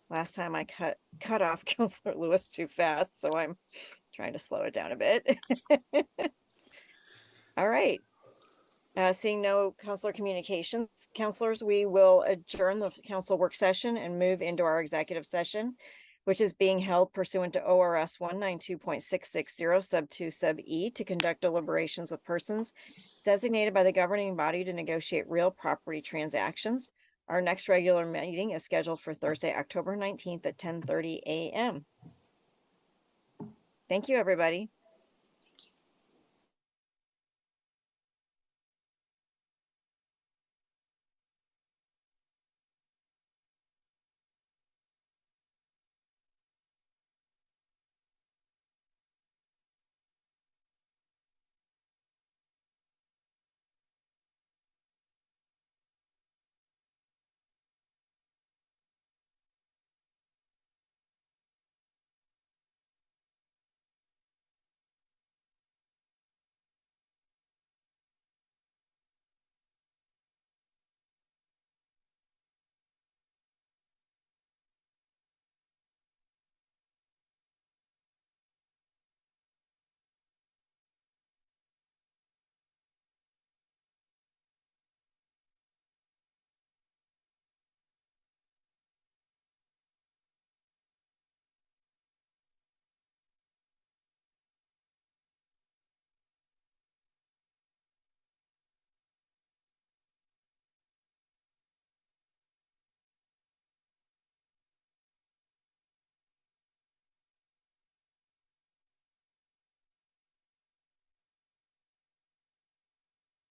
Last time I cut off Counselor Lewis too fast, so I'm trying to slow it down a bit. All right. Seeing no counselor communications, counselors, we will adjourn the council work session and move into our executive session, which is being held pursuant to ORS 192.660 sub 2 sub E to conduct deliberations with persons designated by the governing body to negotiate real property transactions. Our next regular meeting is scheduled for Thursday, October 19th at 10:30 a.m. Thank you, everybody.